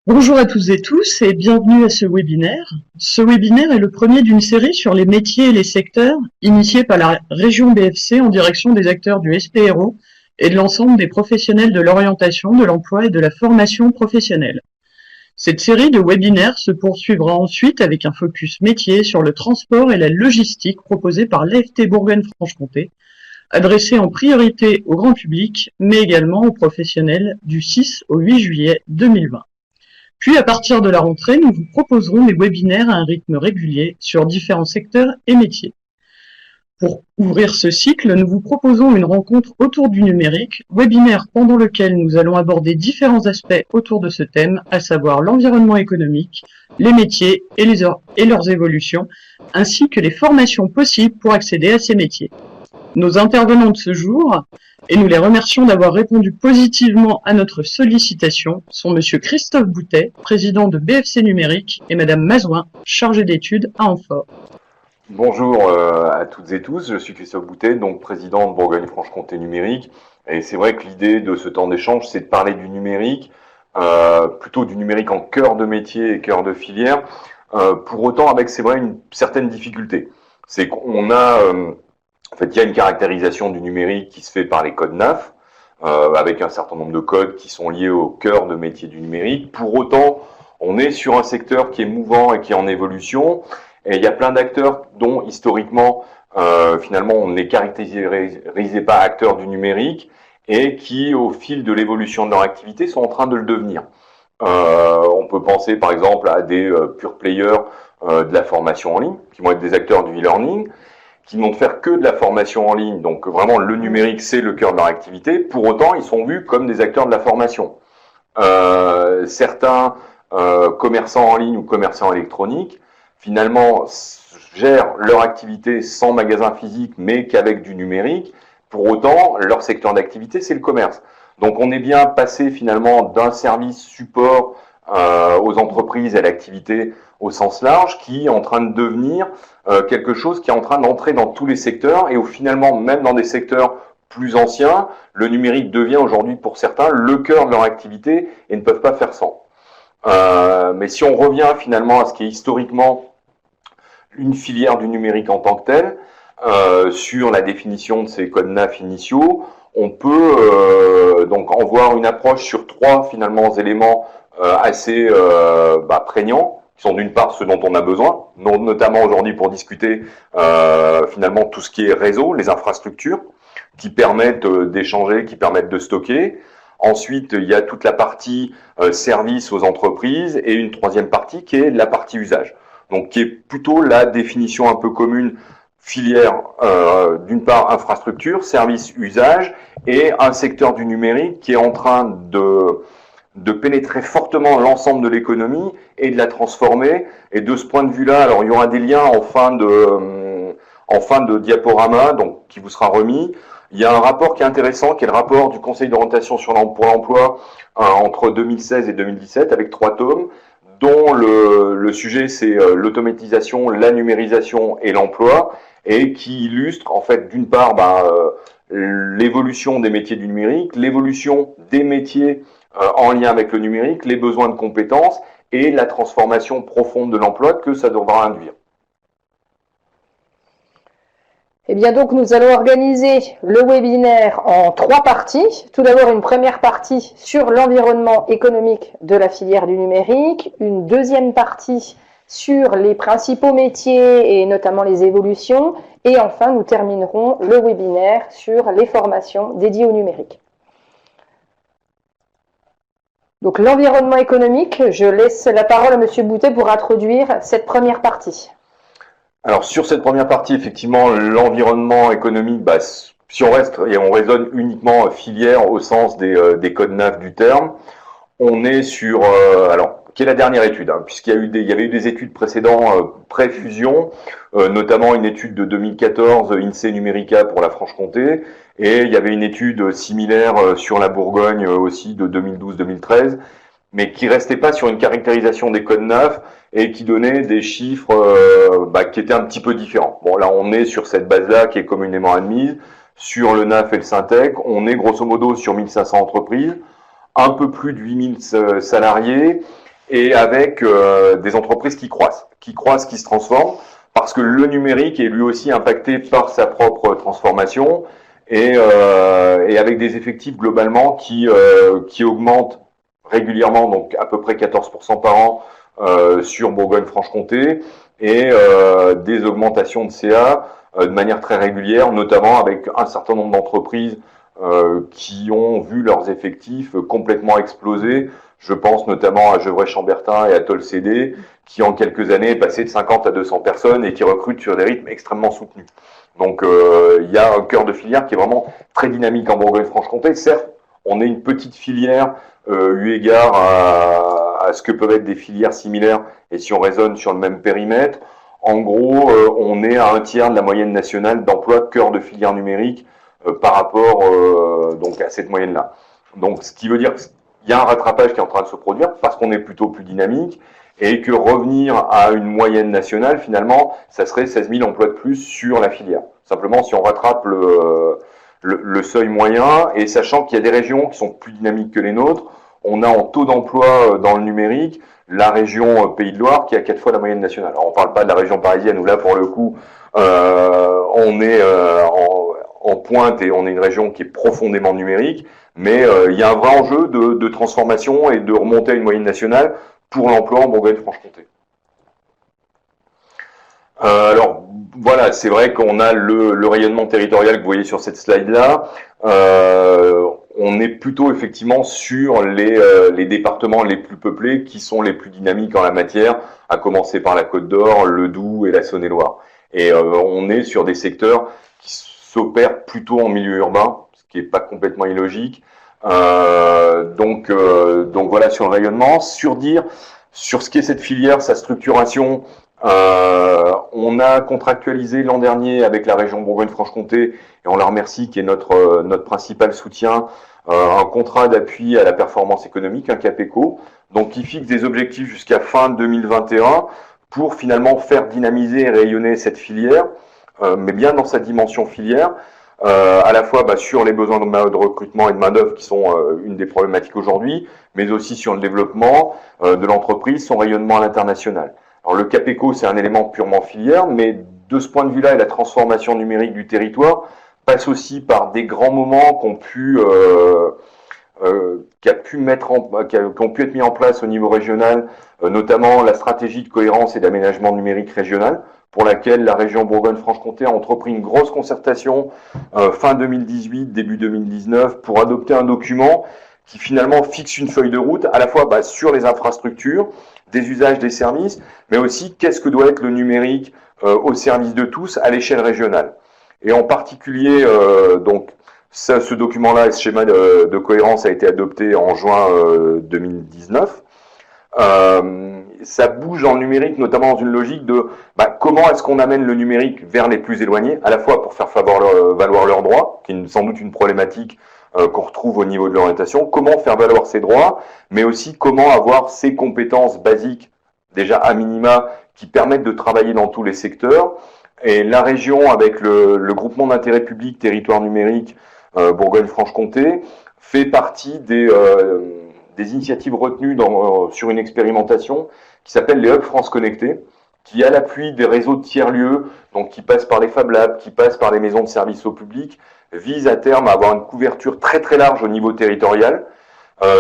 Bonjour à tous et tous et bienvenue à ce webinaire. Ce webinaire est le premier d'une série sur les métiers et les secteurs initiés par la région BFC en direction des acteurs du SPRO et de l'ensemble des professionnels de l'orientation, de l'emploi et de la formation professionnelle. Cette série de webinaires se poursuivra ensuite avec un focus métier sur le transport et la logistique proposé par l'AFT Bourgogne-Franche-Comté, adressé en priorité au grand public, mais également aux professionnels du 6 au 8 juillet 2020. Puis, à partir de la rentrée, nous vous proposerons des webinaires à un rythme régulier sur différents secteurs et métiers. Pour ouvrir ce cycle, nous vous proposons une rencontre autour du numérique, webinaire pendant lequel nous allons aborder différents aspects autour de ce thème, à savoir l'environnement économique, les métiers et leurs évolutions, ainsi que les formations possibles pour accéder à ces métiers. Nos intervenants de ce jour, et nous les remercions d'avoir répondu positivement à notre sollicitation, sont Monsieur Christophe Boutet, président de BFC Numérique, et Madame Mazouin, chargée d'études à Amfort. Bonjour à toutes et tous, je suis Christophe Boutet, donc président de Bourgogne-Franche-Comté Numérique. Et c'est vrai que l'idée de ce temps d'échange, c'est de parler du numérique, plutôt du numérique en cœur de métier et cœur de filière. Pour autant, avec, c'est vrai, une certaine difficulté. C'est qu'on a, en fait, il y a une caractérisation du numérique qui se fait par les codes NAF, avec un certain nombre de codes qui sont liés au cœur de métier du numérique. Pour autant, on est sur un secteur qui est mouvant et qui est en évolution. Et il y a plein d'acteurs dont, historiquement, finalement, on n'est caractérisé pas acteurs du numérique et qui, au fil de l'évolution de leur activité, sont en train de le devenir. On peut penser, par exemple, à des pure players de la formation en ligne, qui vont être des acteurs du e-learning, qui n'ont de faire que de la formation en ligne. Donc, vraiment, le numérique, c'est le cœur de leur activité. Pour autant, ils sont vus comme des acteurs de la formation. Certains commerçants en ligne ou commerçants électroniques, finalement, gèrent leur activité sans magasin physique, mais qu'avec du numérique. Pour autant, leur secteur d'activité, c'est le commerce. Donc, on est bien passé finalement d'un service support aux entreprises et à l'activité au sens large, qui est en train de devenir quelque chose qui est en train d'entrer dans tous les secteurs et où finalement, même dans des secteurs plus anciens, le numérique devient aujourd'hui pour certains le cœur de leur activité et ne peuvent pas faire sans. Mais si on revient finalement à ce qui est historiquement une filière du numérique en tant que telle, sur la définition de ces codes NAF initiaux, on peut donc en voir une approche sur trois finalement éléments assez prégnants, qui sont d'une part ceux dont on a besoin, notamment aujourd'hui pour discuter finalement tout ce qui est réseau, les infrastructures, qui permettent d'échanger, qui permettent de stocker. Ensuite, il y a toute la partie service aux entreprises et une troisième partie qui est la partie usage. Donc, qui est plutôt la définition un peu commune filière, d'une part infrastructure, service, usage, et un secteur du numérique qui est en train de pénétrer fortement l'ensemble de l'économie et de la transformer. Et de ce point de vue-là, alors il y aura des liens en fin de diaporama, donc qui vous sera remis. Il y a un rapport qui est intéressant, qui est le rapport du Conseil d'orientation pour l'emploi entre 2016 et 2017, avec 3 tomes, dont le sujet c'est l'automatisation, la numérisation et l'emploi, et qui illustre en fait d'une part l'évolution des métiers du numérique, l'évolution des métiers en lien avec le numérique, les besoins de compétences et la transformation profonde de l'emploi que ça devra induire. Eh bien donc nous allons organiser le webinaire en 3 parties. Tout d'abord une première partie sur l'environnement économique de la filière du numérique, une deuxième partie sur les principaux métiers et notamment les évolutions, et enfin nous terminerons le webinaire sur les formations dédiées au numérique. Donc l'environnement économique, je laisse la parole à Monsieur Boutet pour introduire cette première partie. Alors sur cette première partie, effectivement, l'environnement économique, si on reste et on raisonne uniquement filière au sens des codes NAF du terme, on est sur, qui est la dernière étude, puisqu'il y avait eu des études précédentes pré-fusion, notamment une étude de 2014, INSEE Numérica pour la Franche-Comté, et il y avait une étude similaire sur la Bourgogne aussi de 2012-2013, mais qui restait pas sur une caractérisation des codes NAF et qui donnait des chiffres qui étaient un petit peu différents. Bon, là, on est sur cette base-là qui est communément admise. Sur le NAF et le Syntec, on est grosso modo sur 1500 entreprises, un peu plus de 8000 salariés, et avec des entreprises qui croissent, qui se transforment, parce que le numérique est lui aussi impacté par sa propre transformation, et avec des effectifs globalement qui augmentent régulièrement, donc à peu près 14% par an sur Bourgogne-Franche-Comté, et des augmentations de CA de manière très régulière, notamment avec un certain nombre d'entreprises qui ont vu leurs effectifs complètement exploser. Je pense notamment à Gevrey-Chambertin et à Tolcédé, qui en quelques années est passé de 50 à 200 personnes et qui recrutent sur des rythmes extrêmement soutenus. Donc il y a un cœur de filière qui est vraiment très dynamique en Bourgogne-Franche-Comté. Certes, on est une petite filière eu égard à ce que peuvent être des filières similaires, et si on raisonne sur le même périmètre, en gros, on est à un tiers de la moyenne nationale d'emploi cœur de filière numérique par rapport donc à cette moyenne-là. Donc, ce qui veut dire qu'il y a un rattrapage qui est en train de se produire parce qu'on est plutôt plus dynamique, et que revenir à une moyenne nationale, finalement, ça serait 16 000 emplois de plus sur la filière. Simplement, si on rattrape le seuil moyen, et sachant qu'il y a des régions qui sont plus dynamiques que les nôtres, on a en taux d'emploi dans le numérique la région Pays de Loire qui a 4 fois la moyenne nationale. Alors, on ne parle pas de la région parisienne où là, pour le coup, on est en pointe, et on est une région qui est profondément numérique, mais il y a un vrai enjeu de transformation et de remonter à une moyenne nationale pour l'emploi en Bourgogne-Franche-Comté. Alors voilà, c'est vrai qu'on a le rayonnement territorial que vous voyez sur cette slide-là. On est plutôt effectivement sur les départements les plus peuplés qui sont les plus dynamiques en la matière, à commencer par la Côte d'Or, le Doubs et la Saône-et-Loire. Et on est sur des secteurs qui s'opèrent plutôt en milieu urbain, ce qui n'est pas complètement illogique. Donc voilà sur le rayonnement. Sur ce qu'est cette filière, sa structuration, on a contractualisé l'an dernier avec la région Bourgogne-Franche-Comté, et on la remercie, qui est notre principal soutien, un contrat d'appui à la performance économique, un CAPECO, donc qui fixe des objectifs jusqu'à fin 2021 pour finalement faire dynamiser et rayonner cette filière, mais bien dans sa dimension filière, à la fois sur les besoins de recrutement et de main-d'œuvre qui sont une des problématiques aujourd'hui, mais aussi sur le développement de l'entreprise, son rayonnement à l'international. Alors le CAPECO, c'est un élément purement filière, mais de ce point de vue-là, et la transformation numérique du territoire passe aussi par des grands moments qui ont pu être mis en place au niveau régional, notamment la stratégie de cohérence et d'aménagement numérique régional, pour laquelle la région Bourgogne-Franche-Comté a entrepris une grosse concertation fin 2018, début 2019, pour adopter un document qui finalement fixe une feuille de route, à la fois sur les infrastructures, des usages, des services, mais aussi qu'est-ce que doit être le numérique au service de tous à l'échelle régionale. Et en particulier, ce document-là, et ce schéma de cohérence a été adopté en juin 2019. Ça bouge dans le numérique, notamment dans une logique de comment est-ce qu'on amène le numérique vers les plus éloignés, à la fois pour faire valoir leurs droits, qui est sans doute une problématique qu'on retrouve au niveau de l'orientation, comment faire valoir ses droits, mais aussi comment avoir ces compétences basiques, déjà à minima, qui permettent de travailler dans tous les secteurs. Et la région, avec le groupement d'intérêt public territoire numérique Bourgogne-Franche-Comté, fait partie des initiatives retenues sur une expérimentation qui s'appelle les Hubs France Connectés, qui, à l'appui des réseaux de tiers-lieux, donc qui passent par les Fab Labs, qui passent par les maisons de services au public, vise à terme à avoir une couverture très très large au niveau territorial,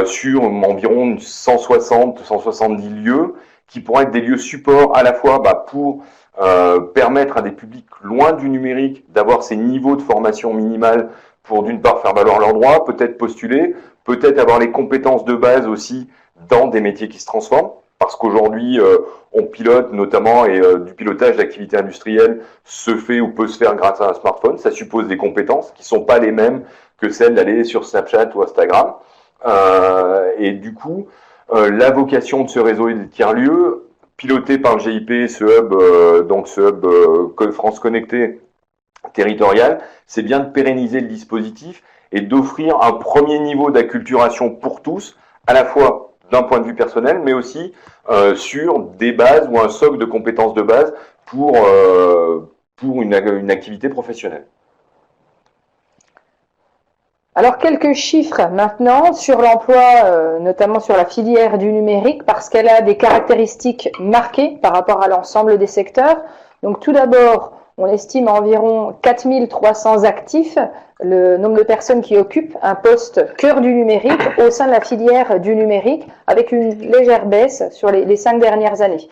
sur environ 160-170 lieux, qui pourraient être des lieux support à la fois pour permettre à des publics loin du numérique d'avoir ces niveaux de formation minimale pour d'une part faire valoir leurs droits, peut-être postuler, peut-être avoir les compétences de base aussi dans des métiers qui se transforment, parce qu'aujourd'hui on pilote notamment, et du pilotage d'activités industrielles se fait ou peut se faire grâce à un smartphone. Ça suppose des compétences qui sont pas les mêmes que celles d'aller sur Snapchat ou Instagram, et du coup la vocation de ce réseau et des tiers-lieux, piloté par le GIP, ce hub France Connecté territorial, c'est bien de pérenniser le dispositif et d'offrir un premier niveau d'acculturation pour tous, à la fois d'un point de vue personnel, mais aussi sur des bases ou un socle de compétences de base pour une activité professionnelle. Alors quelques chiffres maintenant sur l'emploi, notamment sur la filière du numérique, parce qu'elle a des caractéristiques marquées par rapport à l'ensemble des secteurs. Donc tout d'abord, on estime à environ 4300 actifs le nombre de personnes qui occupent un poste cœur du numérique au sein de la filière du numérique, avec une légère baisse sur les 5 dernières années.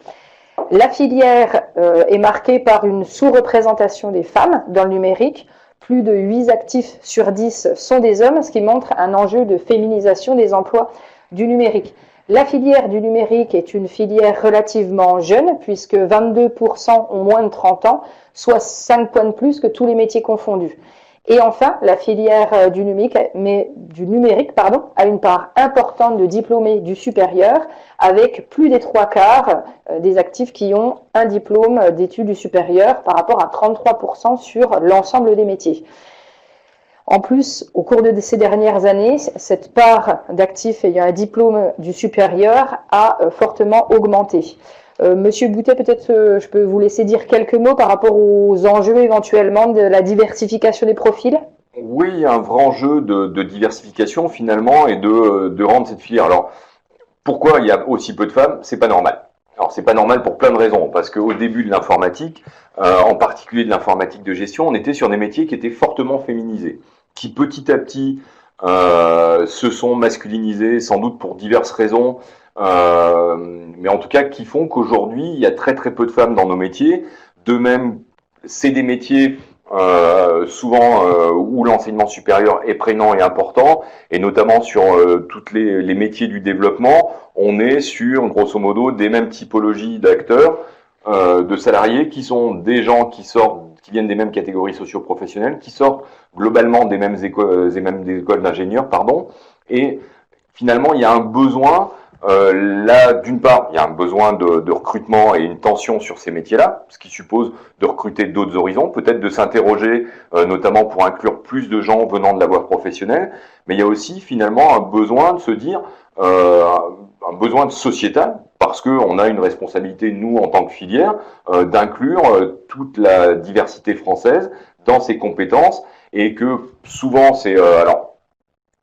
La filière est marquée par une sous-représentation des femmes dans le numérique. Plus de 8 actifs sur 10 sont des hommes, ce qui montre un enjeu de féminisation des emplois du numérique. La filière du numérique est une filière relativement jeune, puisque 22% ont moins de 30 ans, soit 5 points de plus que tous les métiers confondus. Et enfin, la filière du numérique, a une part importante de diplômés du supérieur, avec plus des 3/4 des actifs qui ont un diplôme d'études du supérieur par rapport à 33% sur l'ensemble des métiers. En plus, au cours de ces dernières années, cette part d'actifs ayant un diplôme du supérieur a fortement augmenté. Monsieur Boutet, peut-être je peux vous laisser dire quelques mots par rapport aux enjeux éventuellement de la diversification des profils. Oui, il y a un vrai enjeu de diversification finalement et de rendre cette filière. Alors, pourquoi il y a aussi peu de femmes? C'est pas normal. Alors, c'est pas normal pour plein de raisons, parce qu'au début de l'informatique, en particulier de l'informatique de gestion, on était sur des métiers qui étaient fortement féminisés, qui petit à petit se sont masculinisés, sans doute pour diverses raisons, mais en tout cas qui font qu'aujourd'hui, il y a très très peu de femmes dans nos métiers. De même, c'est des métiers souvent où l'enseignement supérieur est prégnant et important, et notamment sur toutes les métiers du développement, on est sur, grosso modo, des mêmes typologies d'acteurs, de salariés, qui sont des gens qui viennent des mêmes catégories socio-professionnelles, qui sortent globalement des mêmes écoles d'ingénieurs, et finalement, il y a un besoin. Là, d'une part, il y a un besoin de recrutement et une tension sur ces métiers-là, ce qui suppose de recruter d'autres horizons, peut-être de s'interroger, notamment pour inclure plus de gens venant de la voie professionnelle, mais il y a aussi finalement un besoin de se dire, un besoin de sociétal, parce qu'on a une responsabilité, nous, en tant que filière, d'inclure toute la diversité française dans ses compétences, et que souvent,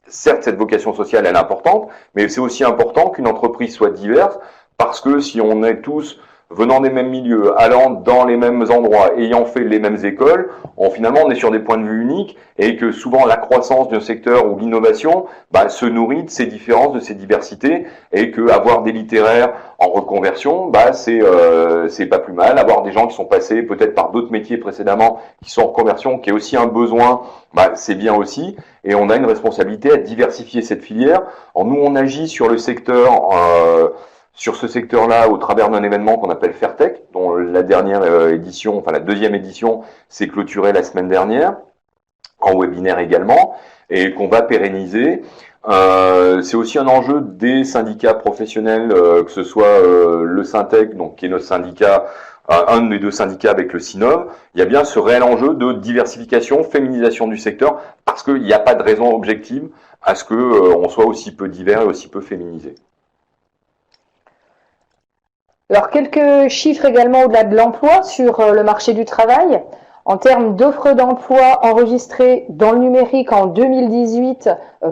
certes, cette vocation sociale, elle est importante, mais c'est aussi important qu'une entreprise soit diverse, parce que si on est tous venant des mêmes milieux, allant dans les mêmes endroits, ayant fait les mêmes écoles, finalement on est sur des points de vue uniques, et que souvent la croissance d'un secteur ou l'innovation se nourrit de ces différences, de ces diversités, et que avoir des littéraires en reconversion, c'est pas plus mal. Avoir des gens qui sont passés peut-être par d'autres métiers précédemment, qui sont en reconversion, qui est aussi un besoin, c'est bien aussi. Et on a une responsabilité à diversifier cette filière. Alors, nous, on agit sur le secteur, sur ce secteur-là, au travers d'un événement qu'on appelle Fairtech, dont la dernière édition, la deuxième édition, s'est clôturée la semaine dernière, en webinaire également, et qu'on va pérenniser. C'est aussi un enjeu des syndicats professionnels, que ce soit le Syntec, donc qui est notre syndicat, un des deux syndicats avec le SINOV. Il y a bien ce réel enjeu de diversification, féminisation du secteur, parce qu'il n'y a pas de raison objective à ce qu'on soit aussi peu divers et aussi peu féminisé. Alors, quelques chiffres également au-delà de l'emploi sur le marché du travail. En termes d'offres d'emploi enregistrées dans le numérique en 2018,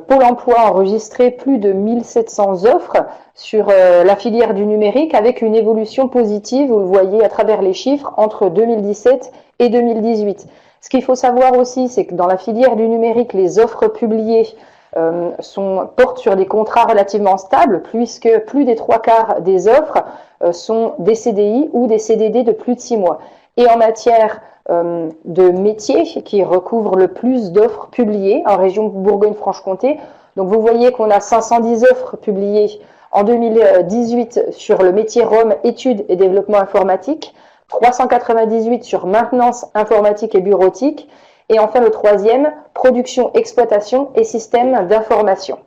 Pôle emploi a enregistré plus de 1700 offres sur la filière du numérique, avec une évolution positive, vous le voyez à travers les chiffres, entre 2017 et 2018. Ce qu'il faut savoir aussi, c'est que dans la filière du numérique, les offres publiées portent sur des contrats relativement stables, puisque plus des 3/4 des offres sont des CDI ou des CDD de plus de 6 mois. Et en matière de métiers qui recouvrent le plus d'offres publiées en région Bourgogne-Franche-Comté, donc vous voyez qu'on a 510 offres publiées en 2018 sur le métier ROM, études et développement informatique, 398 sur maintenance informatique et bureautique, et enfin le troisième, production, exploitation et système d'information.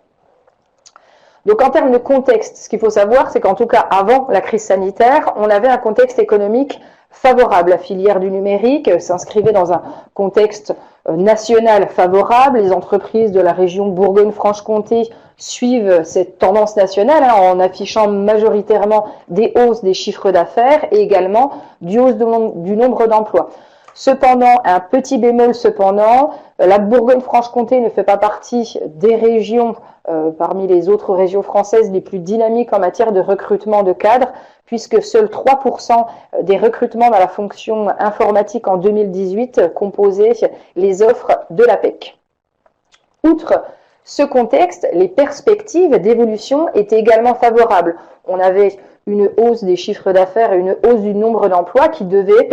Donc en termes de contexte, ce qu'il faut savoir, c'est qu'en tout cas avant la crise sanitaire, on avait un contexte économique favorable. La filière du numérique s'inscrivait dans un contexte national favorable. Les entreprises de la région Bourgogne-Franche-Comté suivent cette tendance nationale en affichant majoritairement des hausses des chiffres d'affaires et également du hausse du nombre d'emplois. Cependant, un petit bémol cependant, la Bourgogne-Franche-Comté ne fait pas partie des régions parmi les autres régions françaises les plus dynamiques en matière de recrutement de cadres, puisque seuls 3% des recrutements dans la fonction informatique en 2018 composaient les offres de l'APEC. Outre ce contexte, les perspectives d'évolution étaient également favorables. On avait une hausse des chiffres d'affaires et une hausse du nombre d'emplois qui devait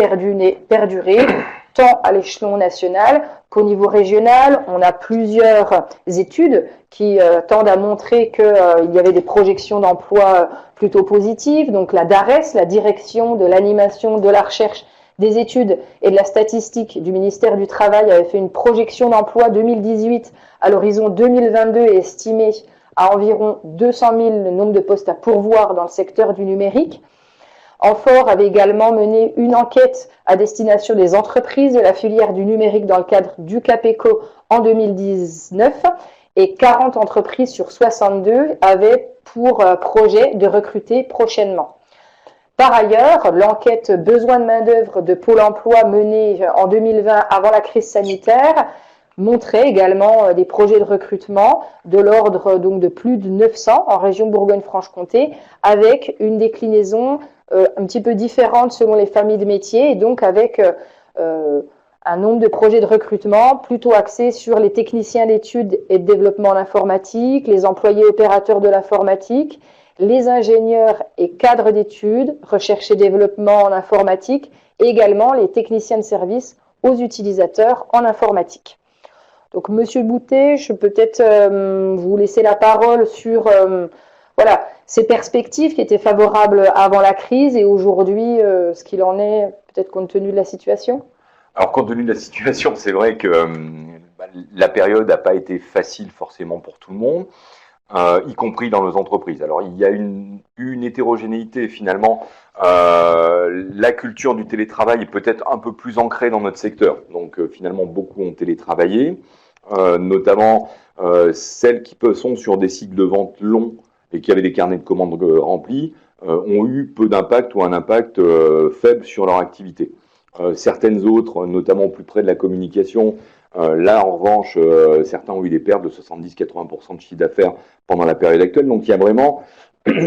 perdurer tant à l'échelon national qu'au niveau régional. On a plusieurs études qui tendent à montrer qu'il y avait des projections d'emploi plutôt positives. Donc la DARES, la Direction de l'animation, de la recherche, des études et de la statistique du ministère du Travail, avait fait une projection d'emploi 2018 à l'horizon 2022 et estimée à environ 200 000 le nombre de postes à pourvoir dans le secteur du numérique. Amphore avait également mené une enquête à destination des entreprises de la filière du numérique dans le cadre du CAPECO en 2019 et 40 entreprises sur 62 avaient pour projet de recruter prochainement. Par ailleurs, l'enquête besoin de main-d'œuvre de Pôle emploi menée en 2020 avant la crise sanitaire montrait également des projets de recrutement de l'ordre donc de plus de 900 en région Bourgogne-Franche-Comté, avec une déclinaison un petit peu différente selon les familles de métiers et donc avec un nombre de projets de recrutement plutôt axés sur les techniciens d'études et de développement en informatique, les employés opérateurs de l'informatique, les ingénieurs et cadres d'études, recherche et développement en informatique et également les techniciens de service aux utilisateurs en informatique. Donc, Monsieur Boutet, je peux peut-être vous laisser la parole sur voilà, ces perspectives qui étaient favorables avant la crise et aujourd'hui, ce qu'il en est, peut-être compte tenu de la situation. Alors, compte tenu de la situation, c'est vrai que la période n'a pas été facile forcément pour tout le monde, y compris dans nos entreprises. Alors, il y a une hétérogénéité finalement. La culture du télétravail est peut-être un peu plus ancrée dans notre secteur. Donc, finalement, beaucoup ont télétravaillé. Notamment celles qui sont sur des cycles de vente longs et qui avaient des carnets de commandes remplis, ont eu peu d'impact ou un impact faible sur leur activité. Certaines autres, notamment plus près de la communication, là en revanche, certains ont eu des pertes de 70-80% de chiffre d'affaires pendant la période actuelle. Donc il y a vraiment,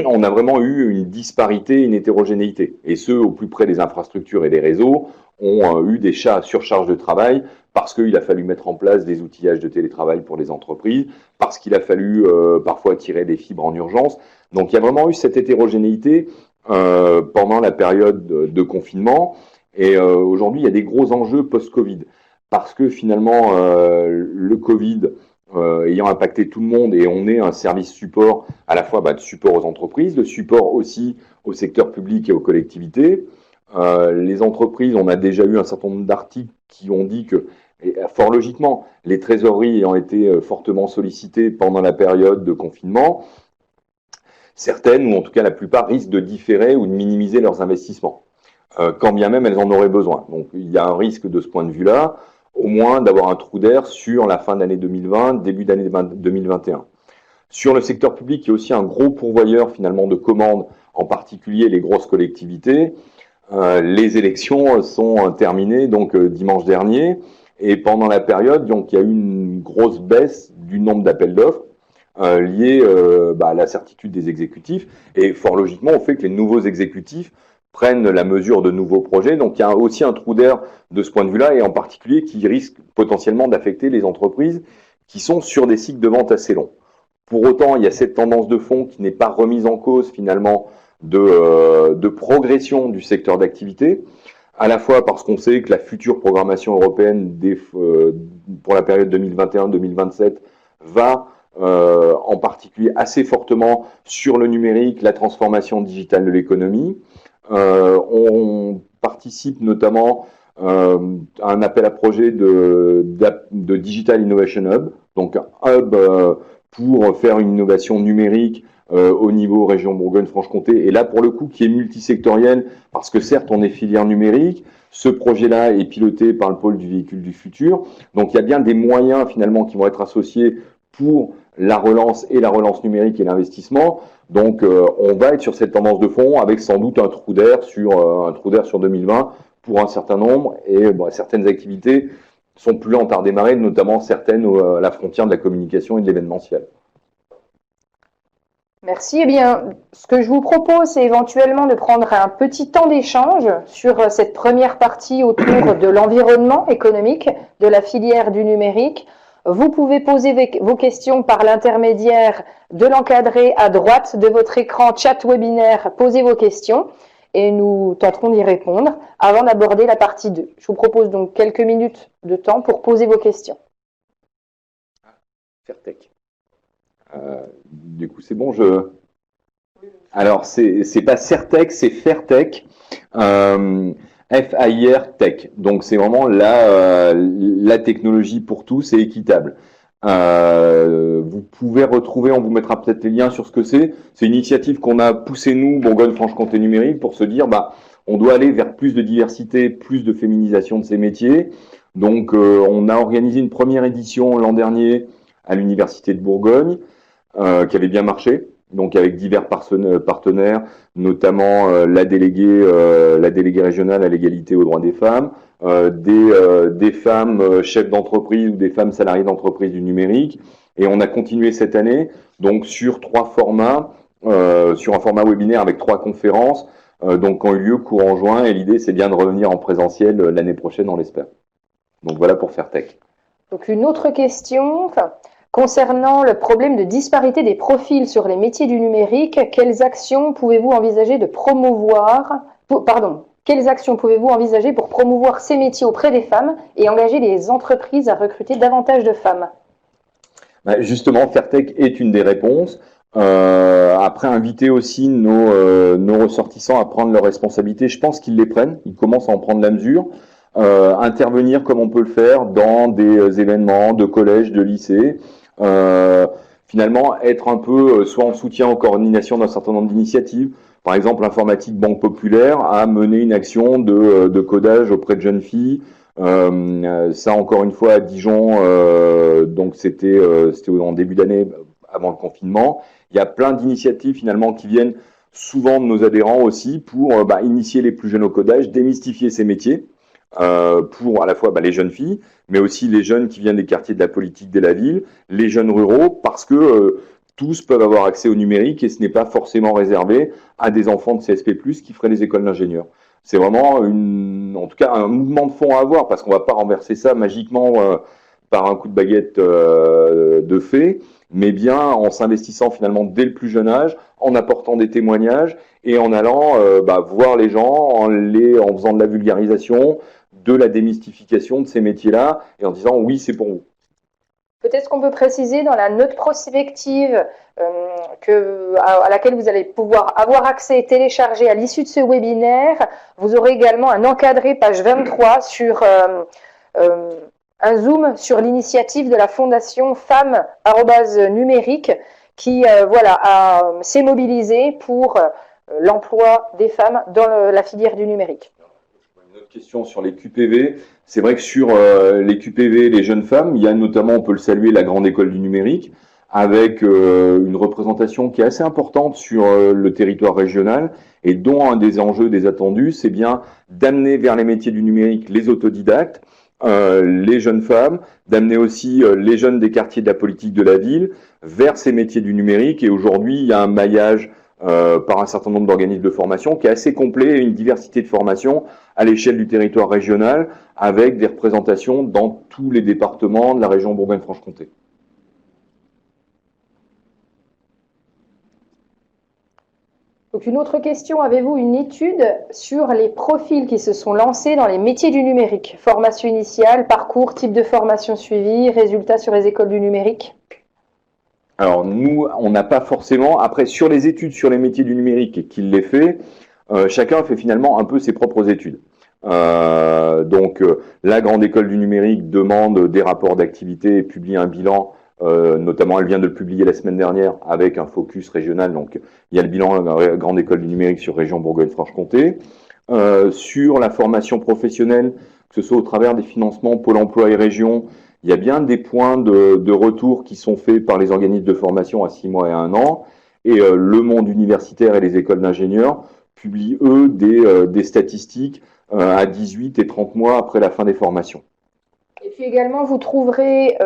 on a vraiment eu une disparité, une hétérogénéité. Et ceux au plus près des infrastructures et des réseaux ont eu des surcharges de travail parce qu'il a fallu mettre en place des outillages de télétravail pour les entreprises, parce qu'il a fallu parfois tirer des fibres en urgence. Donc il y a vraiment eu cette hétérogénéité pendant la période de confinement. Et aujourd'hui, il y a des gros enjeux post-Covid, parce que finalement, le Covid ayant impacté tout le monde, et on est un service support, à la fois de support aux entreprises, de support aussi au secteur public et aux collectivités. Les entreprises, on a déjà eu un certain nombre d'articles qui ont dit que, et fort logiquement, les trésoreries ayant été fortement sollicitées pendant la période de confinement, certaines, ou en tout cas la plupart, risquent de différer ou de minimiser leurs investissements, quand bien même elles en auraient besoin. Donc il y a un risque de ce point de vue-là, au moins d'avoir un trou d'air sur la fin d'année 2020, début d'année 2021. Sur le secteur public, il y a aussi un gros pourvoyeur finalement de commandes, en particulier les grosses collectivités. Les élections sont terminées donc dimanche dernier, et pendant la période, donc il y a eu une grosse baisse du nombre d'appels d'offres liés à la certitude des exécutifs, et fort logiquement au fait que les nouveaux exécutifs prennent la mesure de nouveaux projets. Donc il y a aussi un trou d'air de ce point de vue-là, et en particulier qui risque potentiellement d'affecter les entreprises qui sont sur des cycles de vente assez longs. Pour autant, il y a cette tendance de fond qui n'est pas remise en cause finalement de progression du secteur d'activité, à la fois parce qu'on sait que la future programmation européenne pour la période 2021-2027 va en particulier assez fortement sur le numérique, la transformation digitale de l'économie. On participe notamment à un appel à projet de Digital Innovation Hub, donc un hub pour faire une innovation numérique au niveau région Bourgogne-Franche-Comté, et là pour le coup qui est multisectoriel, parce que certes on est filière numérique, ce projet-là est piloté par le pôle du véhicule du futur, donc il y a bien des moyens finalement qui vont être associés pour la relance numérique et l'investissement. Donc on va être sur cette tendance de fond avec sans doute un trou d'air sur 2020 pour un certain nombre, et certaines activités sont plus lentes à redémarrer, notamment certaines à la frontière de la communication et de l'événementiel. Merci. Eh bien, ce que je vous propose, c'est éventuellement de prendre un petit temps d'échange sur cette première partie autour de l'environnement économique de la filière du numérique. Vous pouvez poser vos questions par l'intermédiaire de l'encadré à droite de votre écran chat webinaire. Posez vos questions et nous tenterons d'y répondre avant d'aborder la partie 2. Je vous propose donc quelques minutes de temps pour poser vos questions. Fairtech. Du coup, c'est bon, Alors, c'est pas Certec, c'est Fairtech, F-A-I-R Tech. Donc, c'est vraiment la technologie pour tous et équitable. Vous pouvez retrouver, on vous mettra peut-être les liens sur ce que c'est. C'est une initiative qu'on a poussée, nous, Bourgogne-Franche-Comté numérique, pour se dire, on doit aller vers plus de diversité, plus de féminisation de ces métiers. Donc, on a organisé une première édition l'an dernier à l'Université de Bourgogne, qui avait bien marché, donc avec divers partenaires, notamment la déléguée régionale à l'égalité aux droits des femmes, des femmes chefs d'entreprise ou des femmes salariées d'entreprise du numérique. Et on a continué cette année, donc sur 3 formats, sur un format webinaire avec 3 conférences, donc qui ont eu lieu courant juin. Et l'idée, c'est bien de revenir en présentiel l'année prochaine, on l'espère. Donc voilà pour Fairtech. Donc une autre question. Concernant le problème de disparité des profils sur les métiers du numérique, quelles actions pouvez-vous envisager pour promouvoir ces métiers auprès des femmes et engager les entreprises à recruter davantage de femmes? Justement, Fairtech est une des réponses. Après, inviter aussi nos ressortissants à prendre leurs responsabilités. Je pense qu'ils les prennent, ils commencent à en prendre la mesure. Intervenir comme on peut le faire dans des événements de collèges, de lycées. Finalement, être un peu soit en soutien en coordination d'un certain nombre d'initiatives. Par exemple, l'Informatique Banque Populaire a mené une action de codage auprès de jeunes filles. Ça, encore une fois, à Dijon, donc c'était en début d'année, avant le confinement. Il y a plein d'initiatives finalement qui viennent souvent de nos adhérents aussi pour initier les plus jeunes au codage, démystifier ces métiers. Pour à la fois les jeunes filles, mais aussi les jeunes qui viennent des quartiers de la politique de la ville, les jeunes ruraux, parce que tous peuvent avoir accès au numérique et ce n'est pas forcément réservé à des enfants de CSP+, qui feraient les écoles d'ingénieurs. C'est vraiment en tout cas un mouvement de fond à avoir, parce qu'on ne va pas renverser ça magiquement par un coup de baguette de fée, mais bien en s'investissant finalement dès le plus jeune âge, en apportant des témoignages et en allant voir les gens, en faisant de la vulgarisation, de la démystification de ces métiers-là, et en disant oui, c'est pour vous. Peut-être qu'on peut préciser dans la note prospective à laquelle vous allez pouvoir avoir accès et télécharger à l'issue de ce webinaire, vous aurez également un encadré, page 23, sur un zoom sur l'initiative de la Fondation Femmes Numérique qui s'est mobilisée pour l'emploi des femmes dans la filière du numérique. Une autre question sur les QPV. C'est vrai que sur les QPV, les jeunes femmes, il y a notamment, on peut le saluer, la Grande École du Numérique, avec une représentation qui est assez importante sur le territoire régional et dont un des enjeux, des attendus, c'est bien d'amener vers les métiers du numérique les autodidactes, les jeunes femmes, d'amener aussi les jeunes des quartiers de la politique de la ville vers ces métiers du numérique. Et aujourd'hui, il y a un maillage par un certain nombre d'organismes de formation qui est assez complet et une diversité de formations à l'échelle du territoire régional avec des représentations dans tous les départements de la région Bourgogne-Franche-Comté. Donc une autre question, avez-vous une étude sur les profils qui se sont lancés dans les métiers du numérique? Formation initiale, parcours, type de formation suivie, résultats sur les écoles du numérique? Alors nous, on n'a pas forcément, après sur les études sur les métiers du numérique et qu'il les fait, chacun fait finalement un peu ses propres études. Donc la Grande École du Numérique demande des rapports d'activité et publie un bilan. Notamment, elle vient de le publier la semaine dernière avec un focus régional. Donc, il y a le bilan de la Grande École du Numérique sur région Bourgogne-Franche-Comté. Sur la formation professionnelle, que ce soit au travers des financements Pôle emploi et région, il y a bien des points de retour qui sont faits par les organismes de formation à 6 mois et 1 an. Et le monde universitaire et les écoles d'ingénieurs publient, eux, des statistiques à 18 et 30 mois après la fin des formations. Et puis également, vous trouverez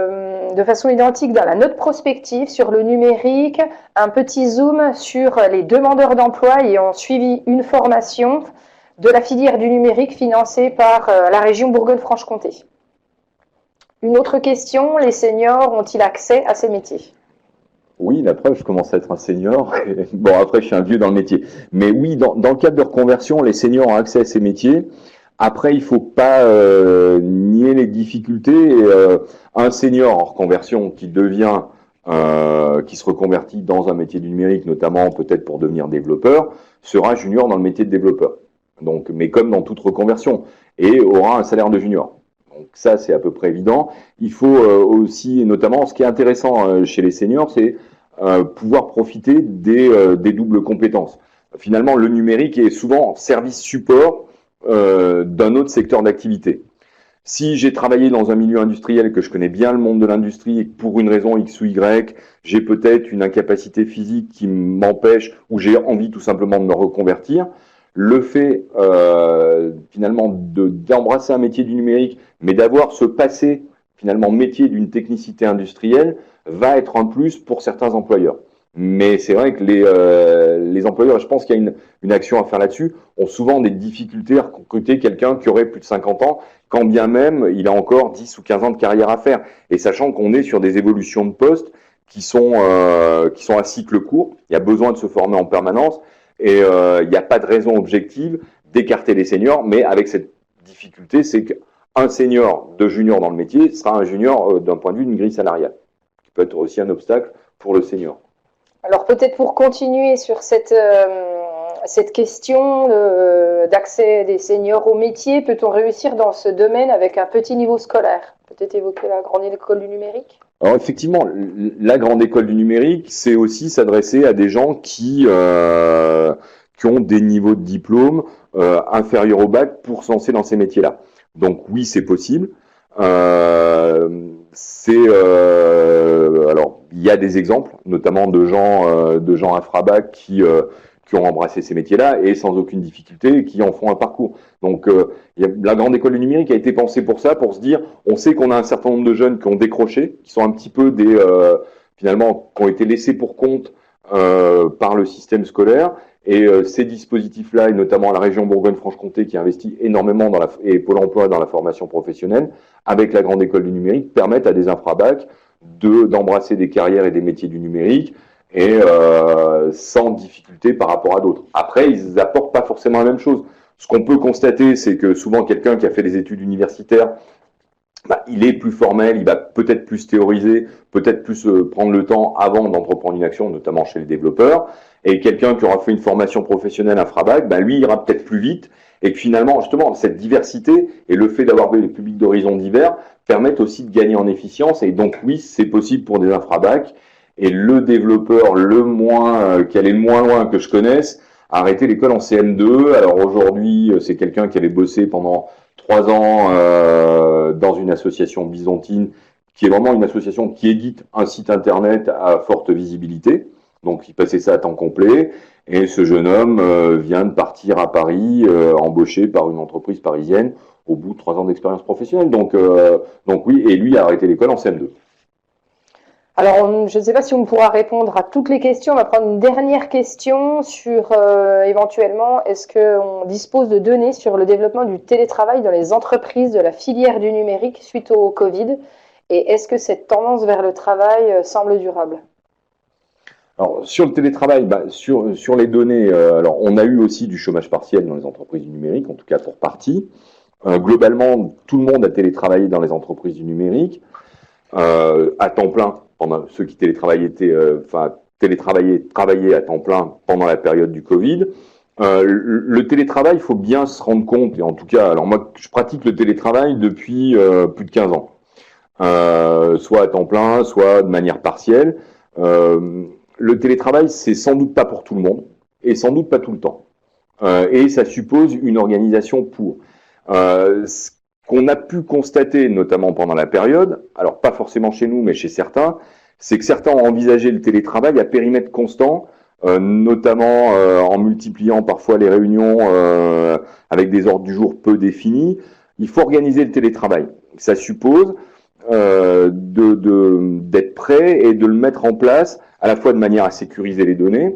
de façon identique dans la note prospective sur le numérique un petit zoom sur les demandeurs d'emploi ayant suivi une formation de la filière du numérique financée par la région Bourgogne-Franche-Comté. Une autre question, les seniors ont-ils accès à ces métiers? Oui, la preuve, je commence à être un senior. Bon, après, je suis un vieux dans le métier. Mais oui, dans le cadre de reconversion, les seniors ont accès à ces métiers. Après, il faut pas nier les difficultés. Un senior en reconversion qui se reconvertit dans un métier du numérique, notamment peut-être pour devenir développeur, sera junior dans le métier de développeur. Donc, mais comme dans toute reconversion, et aura un salaire de junior. Donc ça, c'est à peu près évident. Il faut aussi, notamment, ce qui est intéressant chez les seniors, c'est pouvoir profiter des doubles compétences. Finalement, le numérique est souvent service support d'un autre secteur d'activité. Si j'ai travaillé dans un milieu industriel et que je connais bien le monde de l'industrie et que pour une raison X ou Y, j'ai peut-être une incapacité physique qui m'empêche ou j'ai envie tout simplement de me reconvertir, le fait finalement d'embrasser un métier du numérique, mais d'avoir ce passé finalement métier d'une technicité industrielle va être un plus pour certains employeurs. Mais c'est vrai que les employeurs, et je pense qu'il y a une action à faire là-dessus, ont souvent des difficultés à recruter quelqu'un qui aurait plus de 50 ans, quand bien même il a encore 10 ou 15 ans de carrière à faire. Et sachant qu'on est sur des évolutions de postes qui sont à cycle court, il y a besoin de se former en permanence, et il n'y a pas de raison objective d'écarter les seniors, mais avec cette difficulté, c'est qu'un senior de junior dans le métier sera un junior d'un point de vue d'une grille salariale, qui peut être aussi un obstacle pour le senior. Alors peut-être pour continuer sur cette question d'accès des seniors au métier, peut-on réussir dans ce domaine avec un petit niveau scolaire? Peut-être évoquer la grande école du numérique? Alors effectivement, la grande école du numérique, c'est aussi s'adresser à des gens qui ont des niveaux de diplôme inférieurs au bac pour se lancer dans ces métiers-là. Donc oui, c'est possible. Alors, il y a des exemples, notamment de gens infrabac qui ont embrassé ces métiers-là et sans aucune difficulté et qui en font un parcours. Donc, la grande école du numérique a été pensée pour ça, pour se dire, on sait qu'on a un certain nombre de jeunes qui ont décroché, qui sont un petit peu finalement, qui ont été laissés pour compte par le système scolaire. Et ces dispositifs-là, et notamment la région Bourgogne-Franche-Comté qui investit énormément et Pôle emploi dans la formation professionnelle, avec la grande école du numérique, permettent à des infrabacs d'embrasser des carrières et des métiers du numérique et sans difficulté par rapport à d'autres. Après, ils apportent pas forcément la même chose. Ce qu'on peut constater, c'est que souvent quelqu'un qui a fait des études universitaires, il est plus formel, il va peut-être plus théoriser, peut-être plus prendre le temps avant d'entreprendre une action, notamment chez les développeurs. Et quelqu'un qui aura fait une formation professionnelle infrabac, lui, il ira peut-être plus vite. Et que finalement, justement, cette diversité et le fait d'avoir des publics d'horizons divers permettent aussi de gagner en efficience. Et donc, oui, c'est possible pour des infrabacs. Et le développeur qui allait le moins loin que je connaisse, a arrêté l'école en CM2. Alors aujourd'hui, c'est quelqu'un qui avait bossé pendant 3 ans dans une association byzantine, qui est vraiment une association qui édite un site internet à forte visibilité. Donc, il passait ça à temps complet. Et ce jeune homme vient de partir à Paris, embauché par une entreprise parisienne, au bout de 3 ans d'expérience professionnelle. Donc oui, et lui a arrêté l'école en CM2. Alors, je ne sais pas si on pourra répondre à toutes les questions. On va prendre une dernière question sur, éventuellement, est-ce qu'on dispose de données sur le développement du télétravail dans les entreprises de la filière du numérique suite au Covid? Et est-ce que cette tendance vers le travail semble durable? Alors, sur le télétravail, sur les données, alors on a eu aussi du chômage partiel dans les entreprises du numérique, en tout cas pour partie. Globalement, tout le monde a télétravaillé dans les entreprises du numérique, à temps plein, pendant ceux qui travaillaient à temps plein pendant la période du Covid. Le télétravail, il faut bien se rendre compte, et en tout cas, alors moi, je pratique le télétravail depuis plus de 15 ans, soit à temps plein, soit de manière partielle. Le télétravail, c'est sans doute pas pour tout le monde, et sans doute pas tout le temps. Et ça suppose une organisation pour. Ce qu'on a pu constater, notamment pendant la période, alors pas forcément chez nous, mais chez certains, c'est que certains ont envisagé le télétravail à périmètre constant, notamment en multipliant parfois les réunions avec des ordres du jour peu définis. Il faut organiser le télétravail. Ça suppose d'être prêt et de le mettre en place à la fois de manière à sécuriser les données.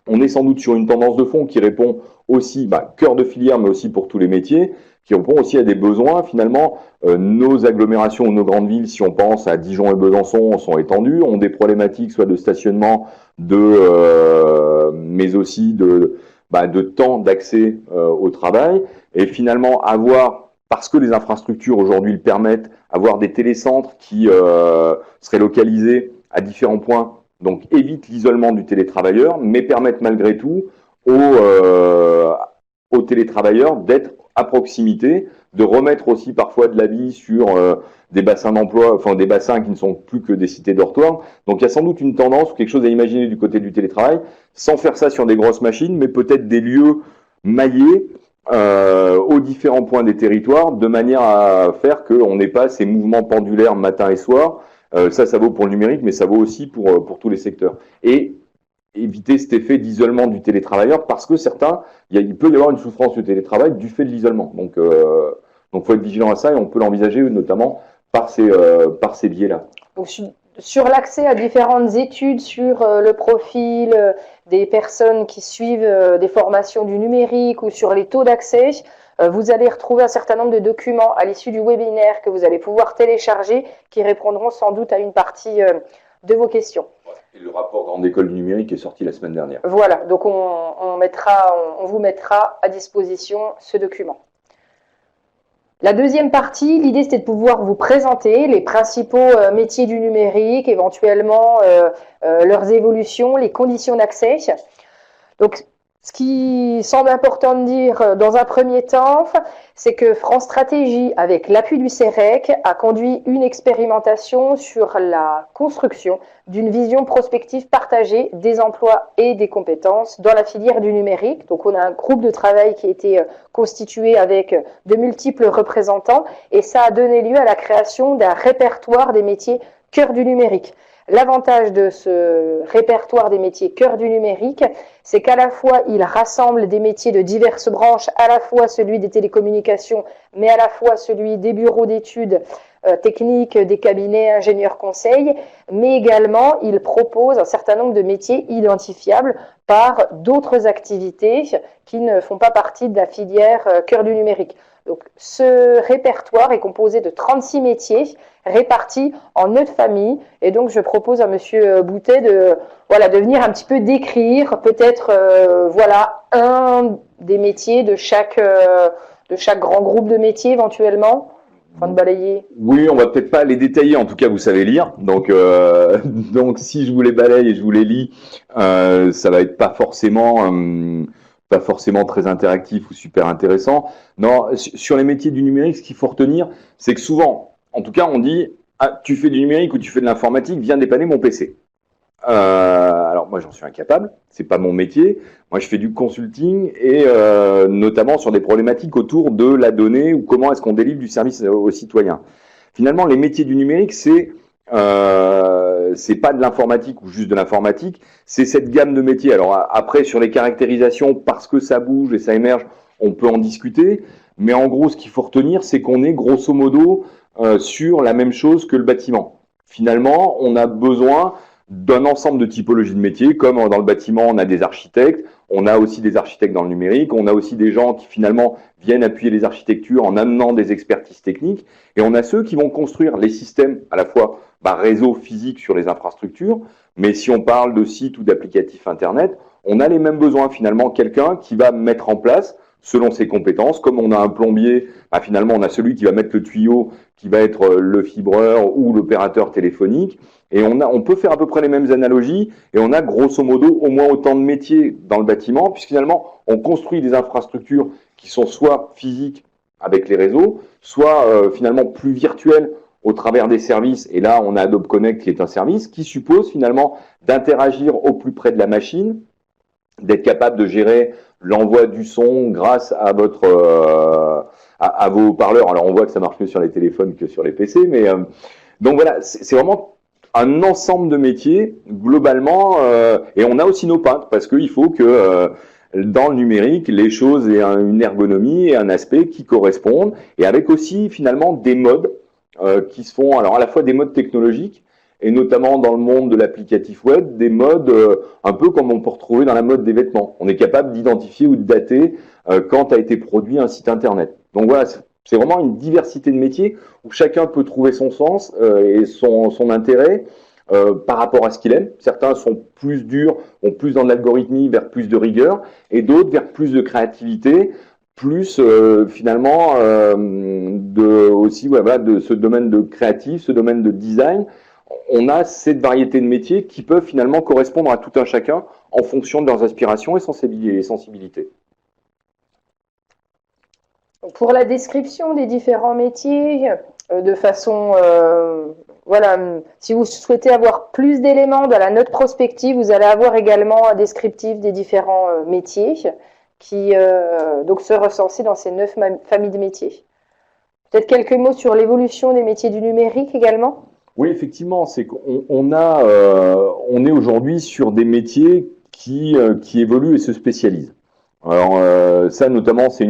On est sans doute sur une tendance de fond qui répond aussi, cœur de filière, mais aussi pour tous les métiers, qui répond aussi à des besoins. Finalement, nos agglomérations ou nos grandes villes, si on pense à Dijon et Besançon, sont étendues, ont des problématiques soit de stationnement, mais aussi de temps d'accès au travail. Et finalement, parce que les infrastructures aujourd'hui le permettent, avoir des télécentres qui seraient localisés à différents points, donc évite l'isolement du télétravailleur, mais permettent malgré tout aux télétravailleurs d'être à proximité, de remettre aussi parfois de l'avis sur des bassins d'emploi, enfin des bassins qui ne sont plus que des cités dortoirs. Donc il y a sans doute une tendance ou quelque chose à imaginer du côté du télétravail, sans faire ça sur des grosses machines, mais peut-être des lieux maillés aux différents points des territoires, de manière à faire qu'on n'ait pas ces mouvements pendulaires matin et soir. Ça vaut pour le numérique, mais ça vaut aussi pour tous les secteurs. Et éviter cet effet d'isolement du télétravailleur, parce que il peut y avoir une souffrance du télétravail du fait de l'isolement. Donc, faut être vigilant à ça, et on peut l'envisager notamment par ces biais-là. Donc, sur l'accès à différentes études sur le profil des personnes qui suivent des formations du numérique ou sur les taux d'accès, vous allez retrouver un certain nombre de documents à l'issue du webinaire que vous allez pouvoir télécharger qui répondront sans doute à une partie de vos questions. Et le rapport Grande École du numérique est sorti la semaine dernière. Voilà, donc on vous mettra à disposition ce document. La deuxième partie, l'idée c'était de pouvoir vous présenter les principaux métiers du numérique, éventuellement leurs évolutions, les conditions d'accès. Donc, ce qui semble important de dire dans un premier temps, c'est que France Stratégie, avec l'appui du CEREC, a conduit une expérimentation sur la construction d'une vision prospective partagée des emplois et des compétences dans la filière du numérique. Donc, on a un groupe de travail qui a été constitué avec de multiples représentants et ça a donné lieu à la création d'un répertoire des métiers cœur du numérique. L'avantage de ce répertoire des métiers cœur du numérique, c'est qu'à la fois, il rassemble des métiers de diverses branches, à la fois celui des télécommunications, mais à la fois celui des bureaux d'études techniques, des cabinets ingénieurs conseils, mais également, il propose un certain nombre de métiers identifiables par d'autres activités qui ne font pas partie de la filière cœur du numérique. Donc, ce répertoire est composé de 36 métiers répartis en 9 familles. Et donc, je propose à Monsieur Boutet de venir un petit peu décrire peut-être un des métiers de chaque grand groupe de métiers éventuellement, afin de balayer. Oui, on va peut-être pas les détailler. En tout cas, vous savez lire. Donc si je vous les balaye et je vous les lis, ça va être pas forcément très interactif ou super intéressant. Non, sur les métiers du numérique, ce qu'il faut retenir, c'est que souvent, en tout cas, on dit tu fais du numérique ou tu fais de l'informatique, viens dépanner mon PC. Alors moi, j'en suis incapable. C'est pas mon métier. Moi, je fais du consulting et notamment sur des problématiques autour de la donnée ou comment est-ce qu'on délivre du service aux citoyens. Finalement, les métiers du numérique, c'est pas de l'informatique ou juste de l'informatique, c'est cette gamme de métiers. Alors après, sur les caractérisations, parce que ça bouge et ça émerge, on peut en discuter, mais en gros, ce qu'il faut retenir, c'est qu'on est grosso modo sur la même chose que le bâtiment. Finalement, on a besoin d'un ensemble de typologies de métiers, comme dans le bâtiment, on a des architectes, on a aussi des architectes dans le numérique, on a aussi des gens qui finalement viennent appuyer les architectures en amenant des expertises techniques, et on a ceux qui vont construire les systèmes à la fois réseau physique sur les infrastructures, mais si on parle de sites ou d'applicatifs Internet, on a les mêmes besoins finalement, quelqu'un qui va mettre en place selon ses compétences, comme on a un plombier, finalement on a celui qui va mettre le tuyau, qui va être le fibreur ou l'opérateur téléphonique, et on peut faire à peu près les mêmes analogies, et on a grosso modo au moins autant de métiers dans le bâtiment, puisque finalement on construit des infrastructures qui sont soit physiques avec les réseaux, soit finalement plus virtuelles au travers des services, et là on a Adobe Connect qui est un service qui suppose finalement d'interagir au plus près de la machine, d'être capable de gérer l'envoi du son grâce à à vos haut-parleurs. Alors on voit que ça marche mieux sur les téléphones que sur les PC, mais donc voilà, c'est vraiment un ensemble de métiers globalement, et on a aussi nos peintres parce qu'il faut que dans le numérique, les choses aient une ergonomie et un aspect qui correspondent, et avec aussi finalement des modes qui se font, alors à la fois des modes technologiques, et notamment dans le monde de l'applicatif web, des modes un peu comme on peut retrouver dans la mode des vêtements. On est capable d'identifier ou de dater quand a été produit un site internet. Donc voilà, c'est vraiment une diversité de métiers où chacun peut trouver son sens et son intérêt par rapport à ce qu'il aime. Certains sont plus durs, ont plus dans l'algorithmie, vers plus de rigueur, et d'autres vers plus de créativité, plus finalement aussi voilà, de ce domaine de créatif, ce domaine de design. On a cette variété de métiers qui peuvent finalement correspondre à tout un chacun en fonction de leurs aspirations et sensibilités. Pour la description des différents métiers, de façon, voilà, si vous souhaitez avoir plus d'éléments dans la note prospective, vous allez avoir également un descriptif des différents métiers qui donc se recenser dans ces 9 familles de métiers. Peut-être quelques mots sur l'évolution des métiers du numérique également? Oui, effectivement, c'est qu'on est aujourd'hui sur des métiers qui évoluent et se spécialisent. Alors ça, notamment, c'est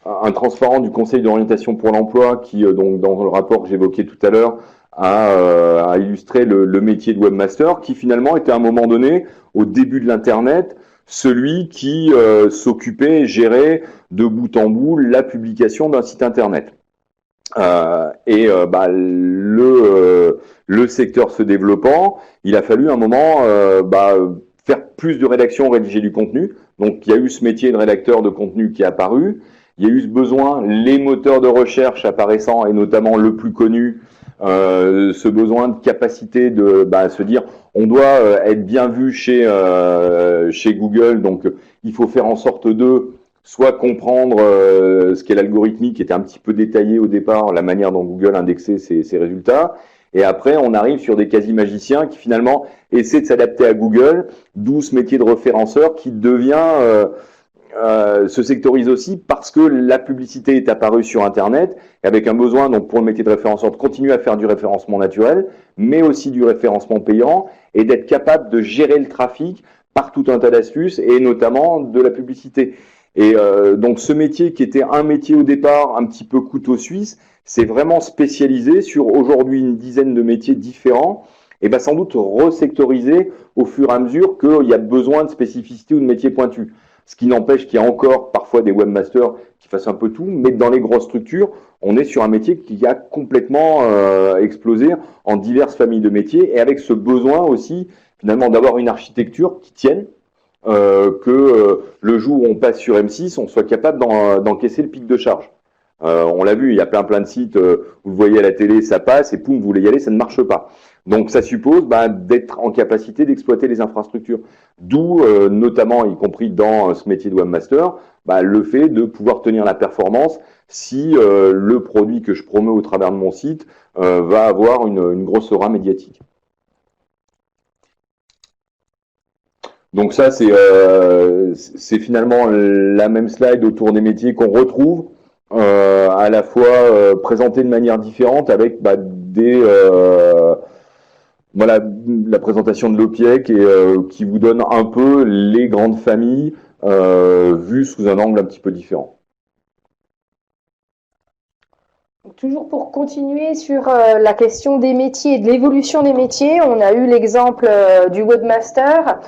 un transparent du Conseil d'orientation pour l'emploi qui, donc dans le rapport que j'évoquais tout à l'heure, a illustré le métier de webmaster, qui finalement était à un moment donné, au début de l'Internet, celui qui s'occupait et gérait de bout en bout la publication d'un site Internet. Le secteur se développant, il a fallu un moment faire plus de rédaction, rédiger du contenu. Donc il y a eu ce métier de rédacteur de contenu qui est apparu. Il y a eu ce besoin, les moteurs de recherche apparaissant, et notamment le plus connu, ce besoin de capacité de se dire on doit être bien vu chez Google, donc il faut faire en sorte de soit comprendre ce qu'est l'algorithmique, qui était un petit peu détaillé au départ, la manière dont Google indexait ses résultats. Et après, on arrive sur des quasi-magiciens qui finalement essaient de s'adapter à Google, d'où ce métier de référenceur qui devient se sectorise aussi parce que la publicité est apparue sur Internet, avec un besoin donc pour le métier de référenceur de continuer à faire du référencement naturel, mais aussi du référencement payant, et d'être capable de gérer le trafic par tout un tas d'astuces, et notamment de la publicité. Et donc ce métier qui était un métier au départ un petit peu couteau suisse, s'est vraiment spécialisé sur aujourd'hui une dizaine de métiers différents, et sans doute resectorisé au fur et à mesure qu'il y a besoin de spécificité ou de métiers pointus. Ce qui n'empêche qu'il y a encore parfois des webmasters qui fassent un peu tout, mais dans les grosses structures, on est sur un métier qui a complètement explosé en diverses familles de métiers, et avec ce besoin aussi finalement d'avoir une architecture qui tienne, que le jour où on passe sur M6, on soit capable d'encaisser le pic de charge. On l'a vu, il y a plein de sites, vous le voyez à la télé, ça passe, et poum, vous voulez y aller, ça ne marche pas. Donc ça suppose d'être en capacité d'exploiter les infrastructures. D'où, notamment, y compris dans ce métier de webmaster, le fait de pouvoir tenir la performance si le produit que je promeux au travers de mon site va avoir une grosse aura médiatique. Donc ça, c'est finalement la même slide autour des métiers qu'on retrouve, à la fois présentés de manière différente avec voilà la présentation de l'OPIEC, et qui vous donne un peu les grandes familles vues sous un angle un petit peu différent. Toujours pour continuer sur la question des métiers et de l'évolution des métiers, on a eu l'exemple du webmaster.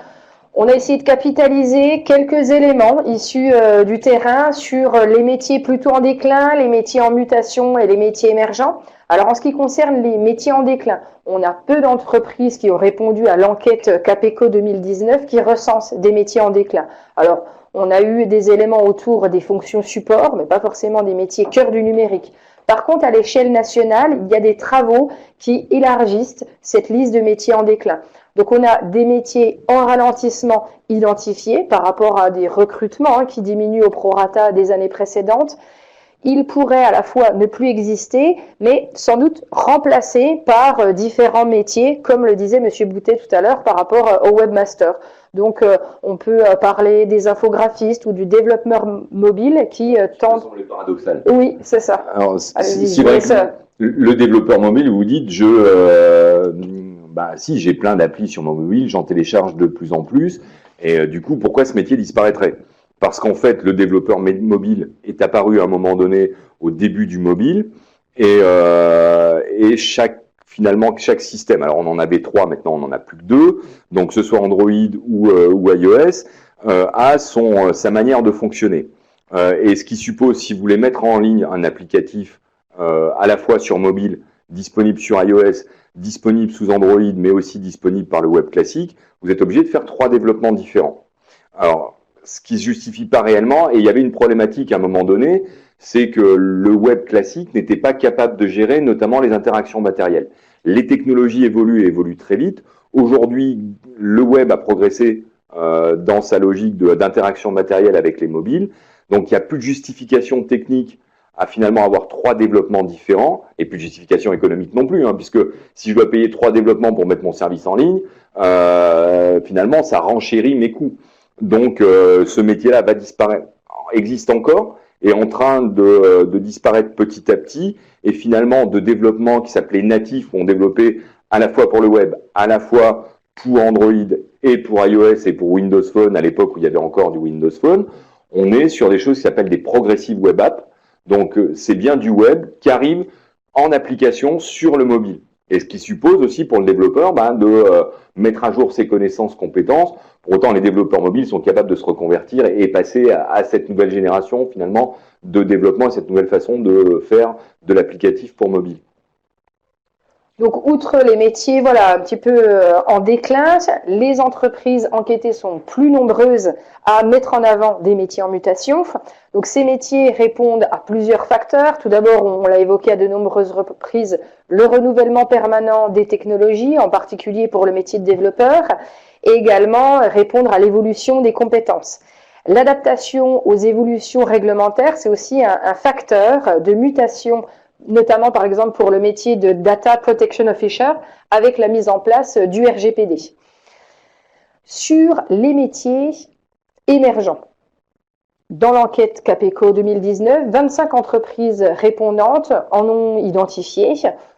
On a essayé de capitaliser quelques éléments issus du terrain sur les métiers plutôt en déclin, les métiers en mutation et les métiers émergents. Alors en ce qui concerne les métiers en déclin, on a peu d'entreprises qui ont répondu à l'enquête Capeco 2019 qui recense des métiers en déclin. Alors on a eu des éléments autour des fonctions support, mais pas forcément des métiers cœur du numérique. Par contre, à l'échelle nationale, il y a des travaux qui élargissent cette liste de métiers en déclin. Donc on a des métiers en ralentissement identifiés par rapport à des recrutements qui diminuent au prorata des années précédentes. Ils pourraient à la fois ne plus exister, mais sans doute remplacés par différents métiers, comme le disait M. Boutet tout à l'heure par rapport au webmaster. Donc on peut parler des infographistes ou du développeur mobile qui tentent... Ça semble paradoxal. Oui, c'est ça. Alors, c'est vrai que le développeur mobile, vous dites, si j'ai plein d'applis sur mon mobile, j'en télécharge de plus en plus, et du coup, pourquoi ce métier disparaîtrait? Parce qu'en fait, le développeur mobile est apparu à un moment donné au début du mobile, et finalement, chaque système, alors on en avait 3, maintenant on en a plus que 2, donc que ce soit Android ou iOS, a sa manière de fonctionner. Et ce qui suppose, si vous voulez mettre en ligne un applicatif à la fois sur mobile, disponible sur iOS, disponible sous Android, mais aussi disponible par le web classique, vous êtes obligé de faire 3 développements différents. Alors, ce qui ne se justifie pas réellement, et il y avait une problématique à un moment donné, c'est que le web classique n'était pas capable de gérer notamment les interactions matérielles. Les technologies évoluent et évoluent très vite. Aujourd'hui, le web a progressé dans sa logique d'interaction matérielle avec les mobiles. Donc, il n'y a plus de justification technique à finalement avoir 3 développements différents, et plus de justification économique non plus, puisque si je dois payer 3 développements pour mettre mon service en ligne, finalement, ça renchérit mes coûts. Donc, ce métier-là va disparaître, existe encore, est en train de disparaître petit à petit, et finalement, de développements qui s'appelaient natifs, ont développé à la fois pour le web, à la fois pour Android et pour iOS et pour Windows Phone, à l'époque où il y avait encore du Windows Phone, on est sur des choses qui s'appellent des progressive web apps. Donc, c'est bien du web qui arrive en application sur le mobile. Et ce qui suppose aussi pour le développeur de mettre à jour ses connaissances, compétences. Pour autant, les développeurs mobiles sont capables de se reconvertir et passer à cette nouvelle génération, finalement, de développement, à cette nouvelle façon de faire de l'applicatif pour mobile. Donc, outre les métiers, voilà, un petit peu en déclin, les entreprises enquêtées sont plus nombreuses à mettre en avant des métiers en mutation. Donc, ces métiers répondent à plusieurs facteurs. Tout d'abord, on l'a évoqué à de nombreuses reprises, le renouvellement permanent des technologies, en particulier pour le métier de développeur, et également répondre à l'évolution des compétences. L'adaptation aux évolutions réglementaires, c'est aussi un facteur de mutation, notamment par exemple pour le métier de Data Protection Officer avec la mise en place du RGPD. Sur les métiers émergents, dans l'enquête Capeco 2019, 25 entreprises répondantes en ont identifié.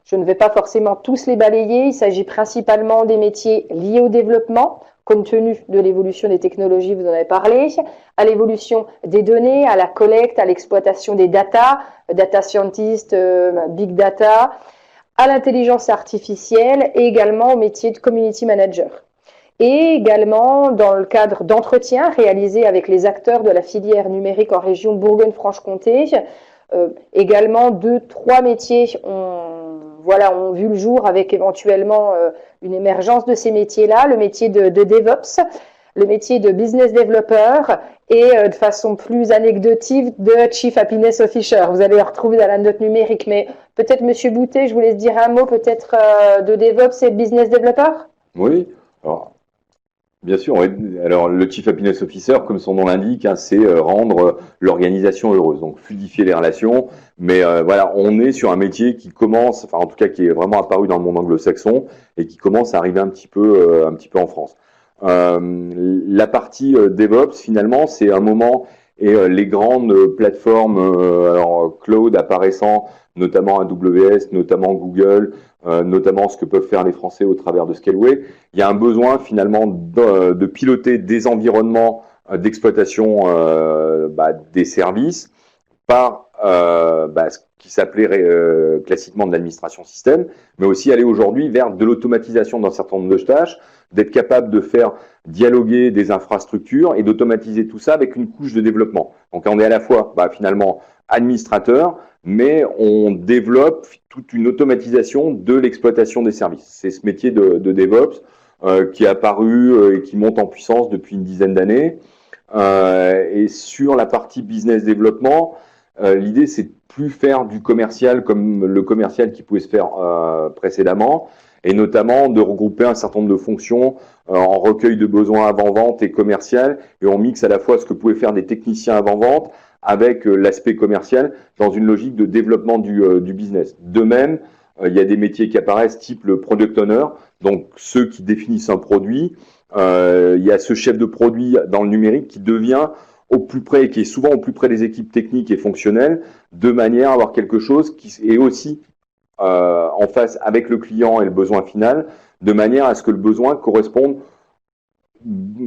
Je ne vais pas forcément tous les balayer, il s'agit principalement des métiers liés au développement, compte tenu de l'évolution des technologies, vous en avez parlé, à l'évolution des données, à la collecte, à l'exploitation des data scientist, big data, à l'intelligence artificielle et également au métier de community manager. Et également dans le cadre d'entretiens réalisés avec les acteurs de la filière numérique en région Bourgogne-Franche-Comté, également 2-3 métiers ont vu le jour avec éventuellement une émergence de ces métiers-là, le métier de DevOps, le métier de Business Developer et de façon plus anecdotique de Chief Happiness Officer. Vous allez le retrouver dans la note numérique, mais peut-être Monsieur Boutet, je vous laisse dire un mot peut-être de DevOps et de Business Developer. Oui, alors, bien sûr. Alors, le Chief Happiness Officer, comme son nom l'indique, c'est rendre l'organisation heureuse, donc fluidifier les relations. Mais voilà, on est sur un métier qui commence, enfin en tout cas qui est vraiment apparu dans le monde anglo-saxon et qui commence à arriver un petit peu en France. La partie DevOps, finalement, c'est un moment et les grandes plateformes alors cloud apparaissant, notamment AWS, notamment Google, notamment ce que peuvent faire les Français au travers de Scaleway. Il y a un besoin finalement de piloter des environnements d'exploitation des services par ce qui s'appelait classiquement de l'administration système, mais aussi aller aujourd'hui vers de l'automatisation d'un certain nombre de tâches, d'être capable de faire dialoguer des infrastructures et d'automatiser tout ça avec une couche de développement. Donc on est à la fois finalement administrateur, mais on développe toute une automatisation de l'exploitation des services. C'est ce métier de DevOps qui est apparu et qui monte en puissance depuis une dizaine d'années. Et sur la partie business développement, l'idée c'est de plus faire du commercial comme le commercial qui pouvait se faire précédemment, et notamment de regrouper un certain nombre de fonctions en recueil de besoins avant-vente et commercial, et on mixe à la fois ce que pouvaient faire des techniciens avant-vente avec l'aspect commercial dans une logique de développement du business. De même, il y a des métiers qui apparaissent type le product owner, donc ceux qui définissent un produit. Il y a ce chef de produit dans le numérique qui devient au plus près, qui est souvent au plus près des équipes techniques et fonctionnelles, de manière à avoir quelque chose qui est aussi en face avec le client et le besoin final, de manière à ce que le besoin corresponde,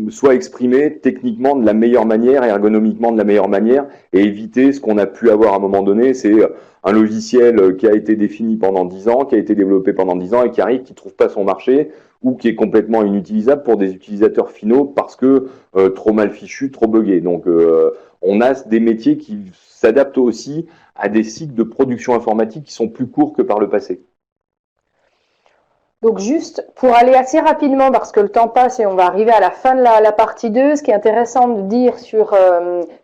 soit exprimé techniquement de la meilleure manière, ergonomiquement de la meilleure manière, et éviter ce qu'on a pu avoir à un moment donné, c'est un logiciel qui a été défini pendant 10 ans, qui a été développé pendant 10 ans et qui arrive, qui ne trouve pas son marché, ou qui est complètement inutilisable pour des utilisateurs finaux parce que trop mal fichu, trop buggé. Donc on a des métiers qui s'adaptent aussi à des cycles de production informatique qui sont plus courts que par le passé. Donc juste pour aller assez rapidement, parce que le temps passe et on va arriver à la fin de la partie 2, ce qui est intéressant de dire sur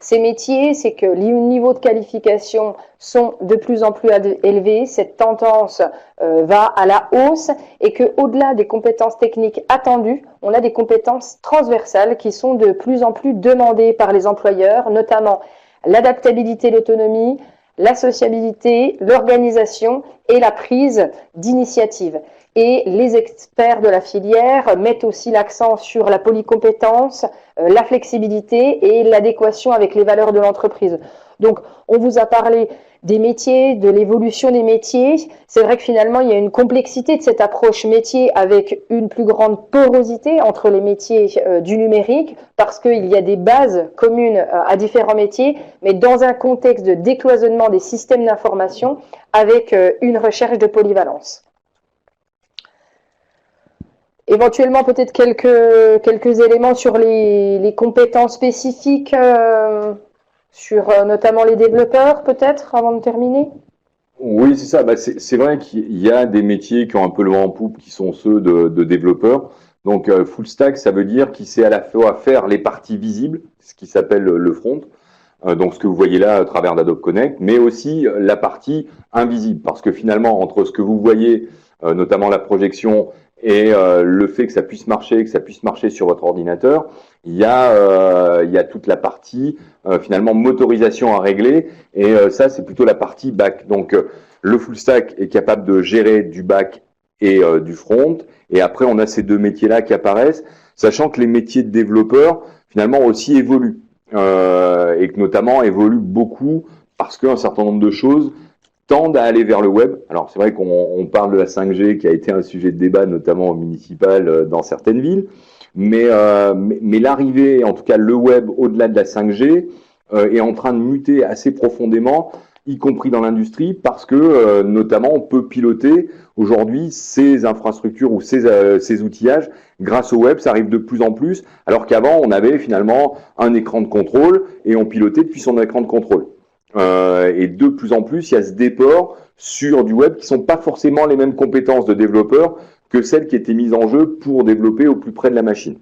ces métiers, c'est que les niveaux de qualification sont de plus en plus élevés, cette tendance va à la hausse et qu'au-delà des compétences techniques attendues, on a des compétences transversales qui sont de plus en plus demandées par les employeurs, notamment l'adaptabilité, l'autonomie, la sociabilité, l'organisation et la prise d'initiative. Et les experts de la filière mettent aussi l'accent sur la polycompétence, la flexibilité et l'adéquation avec les valeurs de l'entreprise. Donc, on vous a parlé des métiers, de l'évolution des métiers. C'est vrai que finalement, il y a une complexité de cette approche métier avec une plus grande porosité entre les métiers du numérique parce qu'il y a des bases communes à différents métiers, mais dans un contexte de décloisonnement des systèmes d'information avec une recherche de polyvalence. Éventuellement, peut-être quelques éléments sur les compétences spécifiques, sur notamment les développeurs, peut-être, avant de terminer. Oui, c'est ça. C'est vrai qu'il y a des métiers qui ont un peu le vent en poupe, qui sont ceux de développeurs. Donc, full stack, ça veut dire qu'il sait à la fois faire les parties visibles, ce qui s'appelle le front, donc ce que vous voyez là à travers l'Adobe Connect, mais aussi la partie invisible, parce que finalement, entre ce que vous voyez, notamment la projection, et le fait que ça puisse marcher sur votre ordinateur, il y a toute la partie finalement motorisation à régler, et ça c'est plutôt la partie back. Donc le full stack est capable de gérer du back et du front, et après on a ces deux métiers-là qui apparaissent, sachant que les métiers de développeur finalement aussi évoluent, et que notamment évoluent beaucoup parce qu'un certain nombre de choses tendent à aller vers le web. Alors c'est vrai qu'on parle de la 5G qui a été un sujet de débat notamment municipal dans certaines villes, mais l'arrivée, en tout cas le web au-delà de la 5G est en train de muter assez profondément, y compris dans l'industrie, parce que notamment on peut piloter aujourd'hui ces infrastructures ou ces outillages grâce au web. Ça arrive de plus en plus, alors qu'avant on avait finalement un écran de contrôle et on pilotait depuis son écran de contrôle. Et de plus en plus, il y a ce déport sur du web qui sont pas forcément les mêmes compétences de développeurs que celles qui étaient mises en jeu pour développer au plus près de la machine.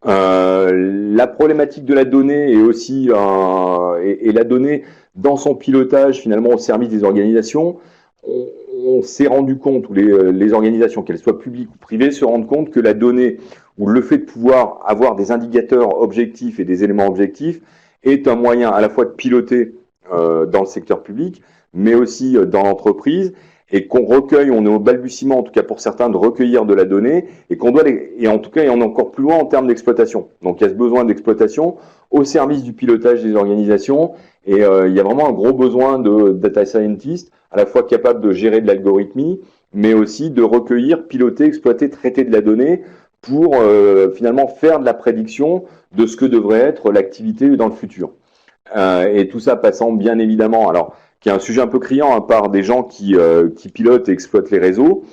La problématique de la donnée est aussi et la donnée dans son pilotage finalement au service des organisations. On s'est rendu compte, ou les organisations, qu'elles soient publiques ou privées, se rendent compte que la donnée ou le fait de pouvoir avoir des indicateurs objectifs et des éléments objectifs est un moyen à la fois de piloter dans le secteur public, mais aussi dans l'entreprise, et qu'on recueille, on est au balbutiement, en tout cas pour certains, de recueillir de la donnée, et qu'on doit, et en tout cas, on est encore plus loin en termes d'exploitation. Donc il y a ce besoin d'exploitation au service du pilotage des organisations, et il y a vraiment un gros besoin de data scientists, à la fois capables de gérer de l'algorithmie, mais aussi de recueillir, piloter, exploiter, traiter de la donnée, pour finalement faire de la prédiction de ce que devrait être l'activité dans le futur. Et tout ça passant bien évidemment, alors qui est un sujet un peu criant par des gens qui pilotent et exploitent les réseaux.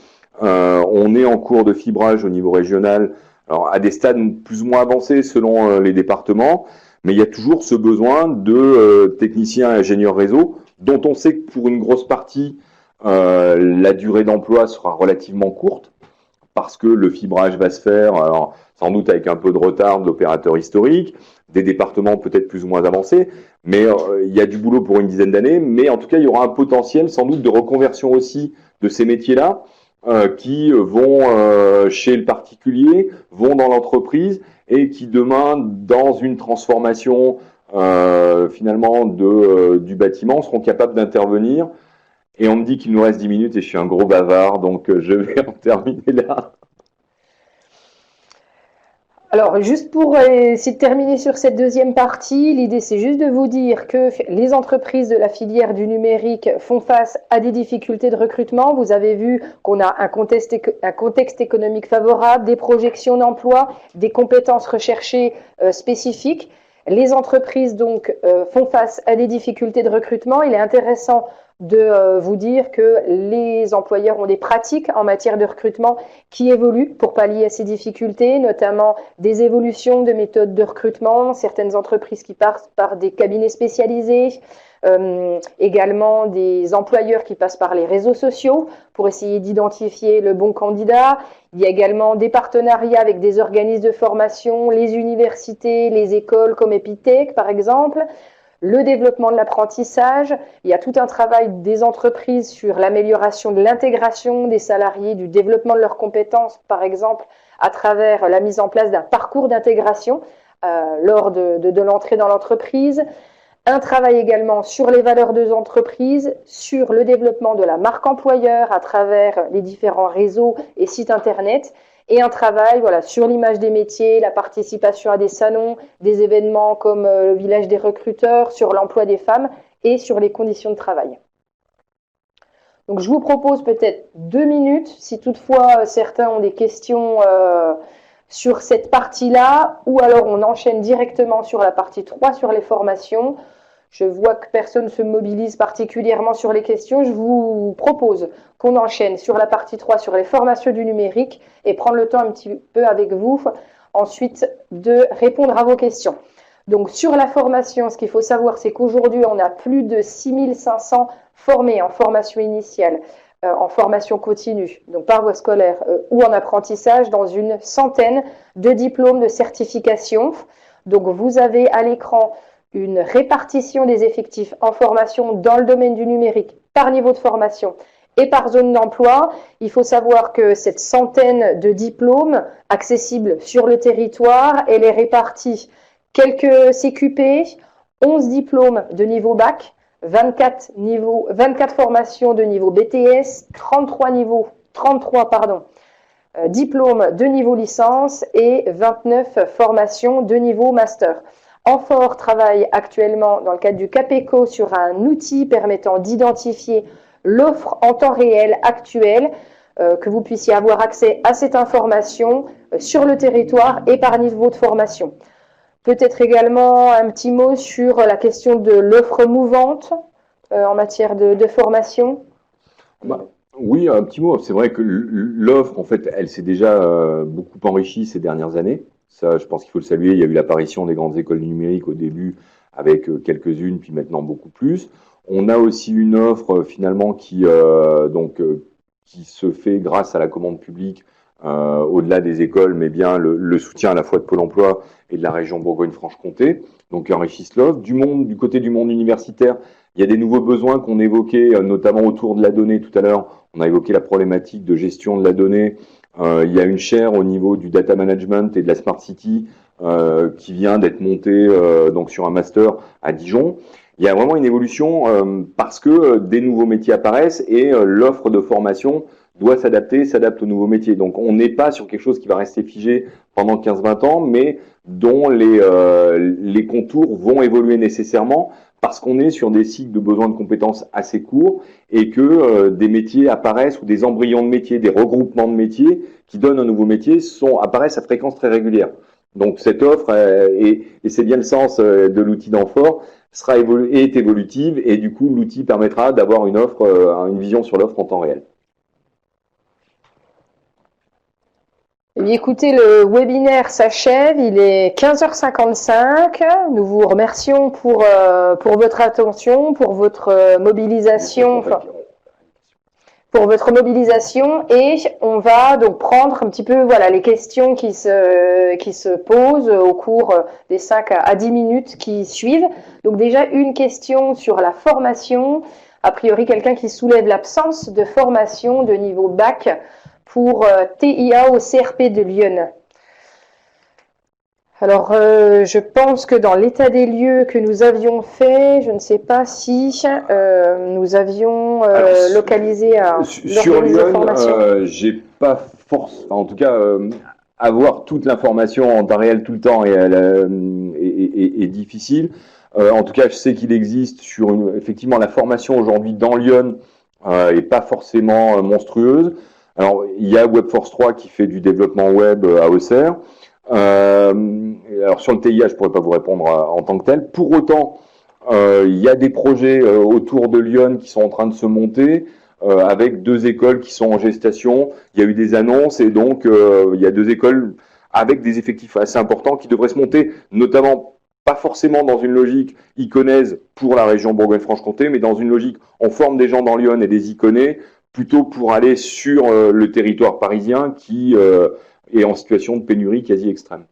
On est en cours de fibrage au niveau régional, alors à des stades plus ou moins avancés selon les départements, mais il y a toujours ce besoin de techniciens et ingénieurs réseau, dont on sait que pour une grosse partie, la durée d'emploi sera relativement courte, parce que le fibrage va se faire, alors, sans doute avec un peu de retard de l'opérateur historique, des départements peut-être plus ou moins avancés, mais il y a du boulot pour une dizaine d'années, mais en tout cas, il y aura un potentiel sans doute de reconversion aussi de ces métiers-là, qui vont chez le particulier, vont dans l'entreprise, et qui demain, dans une transformation finalement du bâtiment, seront capables d'intervenir. Et on me dit qu'il nous reste 10 minutes et je suis un gros bavard, donc je vais en terminer là. Alors, juste pour essayer de terminer sur cette deuxième partie, l'idée c'est juste de vous dire que les entreprises de la filière du numérique font face à des difficultés de recrutement. Vous avez vu qu'on a un contexte économique favorable, des projections d'emploi, des compétences recherchées spécifiques. Les entreprises donc font face à des difficultés de recrutement. Il est intéressant de vous dire que les employeurs ont des pratiques en matière de recrutement qui évoluent pour pallier à ces difficultés, notamment des évolutions de méthodes de recrutement, certaines entreprises qui passent par des cabinets spécialisés, également des employeurs qui passent par les réseaux sociaux pour essayer d'identifier le bon candidat. Il y a également des partenariats avec des organismes de formation, les universités, les écoles comme Epitech par exemple. Le développement de l'apprentissage, il y a tout un travail des entreprises sur l'amélioration de l'intégration des salariés, du développement de leurs compétences, par exemple, à travers la mise en place d'un parcours d'intégration lors de l'entrée dans l'entreprise. Un travail également sur les valeurs des entreprises, sur le développement de la marque employeur à travers les différents réseaux et sites internet. Et un travail sur l'image des métiers, la participation à des salons, des événements comme le village des recruteurs, sur l'emploi des femmes et sur les conditions de travail. Donc je vous propose peut-être 2 minutes, si toutefois certains ont des questions sur cette partie-là, ou alors on enchaîne directement sur la partie 3 sur les formations. Je vois que personne ne se mobilise particulièrement sur les questions. Je vous propose qu'on enchaîne sur la partie 3 sur les formations du numérique et prendre le temps un petit peu avec vous ensuite de répondre à vos questions. Donc sur la formation, ce qu'il faut savoir, c'est qu'aujourd'hui, on a plus de 6500 formés en formation initiale, en formation continue, donc par voie scolaire ou en apprentissage, dans une centaine de diplômes de certification. Donc vous avez à l'écran une répartition des effectifs en formation dans le domaine du numérique par niveau de formation et par zone d'emploi. Il faut savoir que cette centaine de diplômes accessibles sur le territoire, elle est répartie quelques CQP, 11 diplômes de niveau bac, 24 formations de niveau BTS, 33 diplômes de niveau licence et 29 formations de niveau master. Amphore travaille actuellement dans le cadre du CAPECO sur un outil permettant d'identifier l'offre en temps réel actuelle, que vous puissiez avoir accès à cette information sur le territoire et par niveau de formation. Peut-être également un petit mot sur la question de l'offre mouvante en matière de formation. Oui, un petit mot. C'est vrai que l'offre, en fait, elle s'est déjà beaucoup enrichie ces dernières années. Ça, je pense qu'il faut le saluer. Il y a eu l'apparition des grandes écoles numériques au début avec quelques-unes, puis maintenant beaucoup plus. On a aussi une offre finalement qui se fait grâce à la commande publique au-delà des écoles, mais bien le soutien à la fois de Pôle emploi et de la région Bourgogne-Franche-Comté, donc enrichissent l'offre. Du côté du monde universitaire, il y a des nouveaux besoins qu'on évoquait, notamment autour de la donnée tout à l'heure. On a évoqué la problématique de gestion de la donnée. Il y a une chaire au niveau du data management et de la smart city qui vient d'être montée donc sur un master à Dijon. Il y a vraiment une évolution parce que des nouveaux métiers apparaissent et l'offre de formation doit s'adapte aux nouveaux métiers. Donc on n'est pas sur quelque chose qui va rester figé pendant 15-20 ans, mais dont les contours vont évoluer nécessairement parce qu'on est sur des cycles de besoins de compétences assez courts et que des métiers apparaissent ou des embryons de métiers, des regroupements de métiers qui donnent un nouveau métier apparaissent à fréquence très régulière. Donc cette offre, et c'est bien le sens de l'outil d'Amphore, est évolutive et du coup l'outil permettra d'avoir une vision sur l'offre en temps réel. Écoutez, le webinaire s'achève, il est 15h55. Nous vous remercions pour votre attention, pour votre mobilisation. Et on va donc prendre un petit peu les questions qui se posent au cours des 5 à 10 minutes qui suivent. Donc déjà une question sur la formation. A priori, quelqu'un qui soulève l'absence de formation de niveau bac pour TIA au CRP de Lyon. Alors, je pense que dans l'état des lieux que nous avions fait, je ne sais pas si nous avions localisé sur Lyon, j'ai pas force. En tout cas, avoir toute l'information en temps réel tout le temps est difficile. En tout cas, je sais qu'il existe effectivement, la formation aujourd'hui dans Lyon est pas forcément monstrueuse. Alors, il y a Webforce 3 qui fait du développement web à Auxerre. Alors, sur le TIA, je pourrais pas vous répondre en tant que tel. Pour autant, il y a des projets autour de Lyon qui sont en train de se monter. Avec 2 écoles qui sont en gestation. Il y a eu des annonces et donc il y a 2 écoles avec des effectifs assez importants qui devraient se monter, notamment pas forcément dans une logique iconaise pour la région Bourgogne-Franche-Comté, mais dans une logique on forme des gens dans Lyon et des iconais plutôt pour aller sur le territoire parisien qui est en situation de pénurie quasi extrême.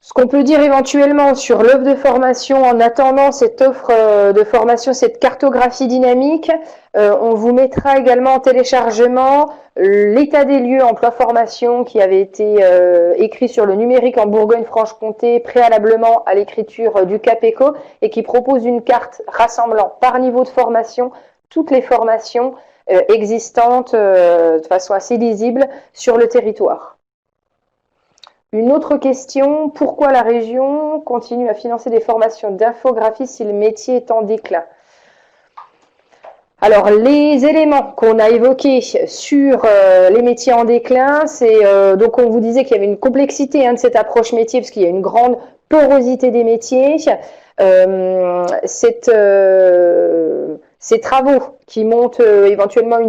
Ce qu'on peut dire éventuellement sur l'offre de formation en attendant cette offre de formation, cette cartographie dynamique, on vous mettra également en téléchargement l'état des lieux emploi-formation qui avait été écrit sur le numérique en Bourgogne-Franche-Comté préalablement à l'écriture du CAPECO et qui propose une carte rassemblant par niveau de formation toutes les formations existantes de façon assez lisible sur le territoire. Une autre question, pourquoi la région continue à financer des formations d'infographie si le métier est en déclin? Alors, les éléments qu'on a évoqués sur les métiers en déclin, c'est donc on vous disait qu'il y avait une complexité de cette approche métier, parce qu'il y a une grande porosité des métiers. Ces travaux qui montent éventuellement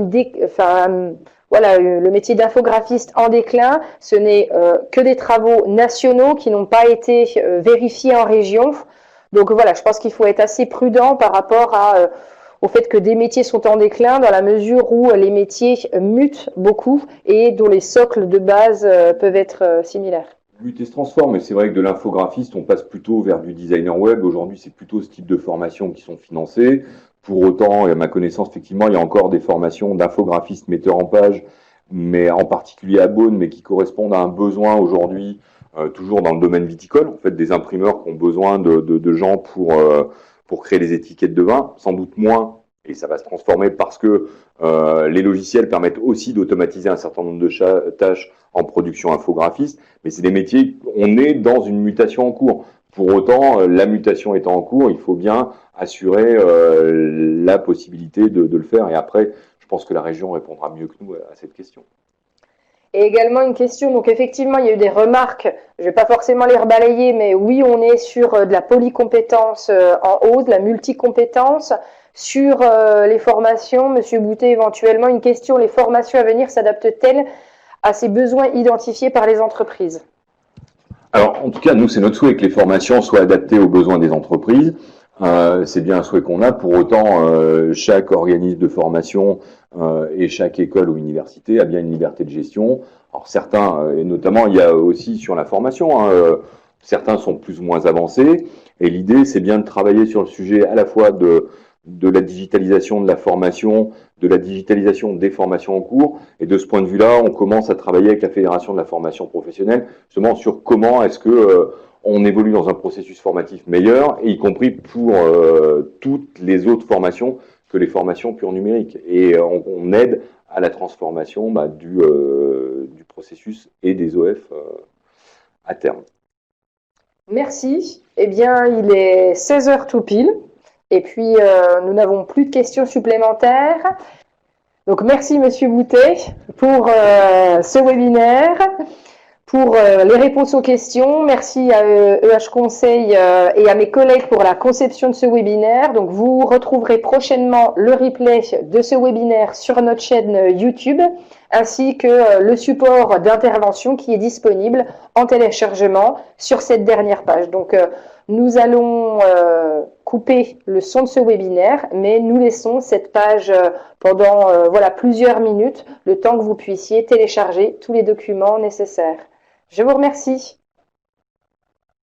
voilà, le métier d'infographiste en déclin, ce n'est que des travaux nationaux qui n'ont pas été vérifiés en région. Donc voilà, je pense qu'il faut être assez prudent par rapport au fait que des métiers sont en déclin dans la mesure où les métiers mutent beaucoup et dont les socles de base peuvent être similaires. Mute et se transforme, et c'est vrai que de l'infographiste, on passe plutôt vers du designer web. Aujourd'hui, c'est plutôt ce type de formations qui sont financées. Pour autant, et à ma connaissance, effectivement, il y a encore des formations d'infographistes metteurs en page, mais en particulier à Beaune, mais qui correspondent à un besoin aujourd'hui, toujours dans le domaine viticole, en fait, des imprimeurs qui ont besoin de gens pour créer les étiquettes de vin, sans doute moins, et ça va se transformer parce que les logiciels permettent aussi d'automatiser un certain nombre de tâches en production infographiste, mais c'est des métiers, on est dans une mutation en cours. Pour autant, la mutation étant en cours, il faut bien assurer la possibilité de le faire. Et après, je pense que la région répondra mieux que nous à cette question. Et également une question, donc effectivement, il y a eu des remarques, je ne vais pas forcément les rebalayer, mais oui, on est sur de la polycompétence en hausse, de la multicompétence. Sur les formations, Monsieur Boutet, éventuellement, une question, les formations à venir s'adaptent-elles à ces besoins identifiés par les entreprises? Alors, en tout cas, nous, c'est notre souhait que les formations soient adaptées aux besoins des entreprises. C'est bien un souhait qu'on a. Pour autant, chaque organisme de formation et chaque école ou université a bien une liberté de gestion. Alors, certains, et notamment, il y a aussi sur la formation, certains sont plus ou moins avancés. Et l'idée, c'est bien de travailler sur le sujet à la fois de la digitalisation de la formation, de la digitalisation des formations en cours. Et de ce point de vue-là, on commence à travailler avec la Fédération de la formation professionnelle, justement sur comment est-ce que on évolue dans un processus formatif meilleur, et y compris pour toutes les autres formations que les formations pure numériques. Et on aide à la transformation du processus et des OF à terme. Merci. Eh bien, il est 16h tout pile. Et puis, nous n'avons plus de questions supplémentaires. Donc, merci Monsieur Boutet pour ce webinaire, pour les réponses aux questions. Merci à EH Conseil et à mes collègues pour la conception de ce webinaire. Donc, vous retrouverez prochainement le replay de ce webinaire sur notre chaîne YouTube, ainsi que le support d'intervention qui est disponible en téléchargement sur cette dernière page. Donc, nous allons couper le son de ce webinaire, mais nous laissons cette page pendant plusieurs minutes, le temps que vous puissiez télécharger tous les documents nécessaires. Je vous remercie.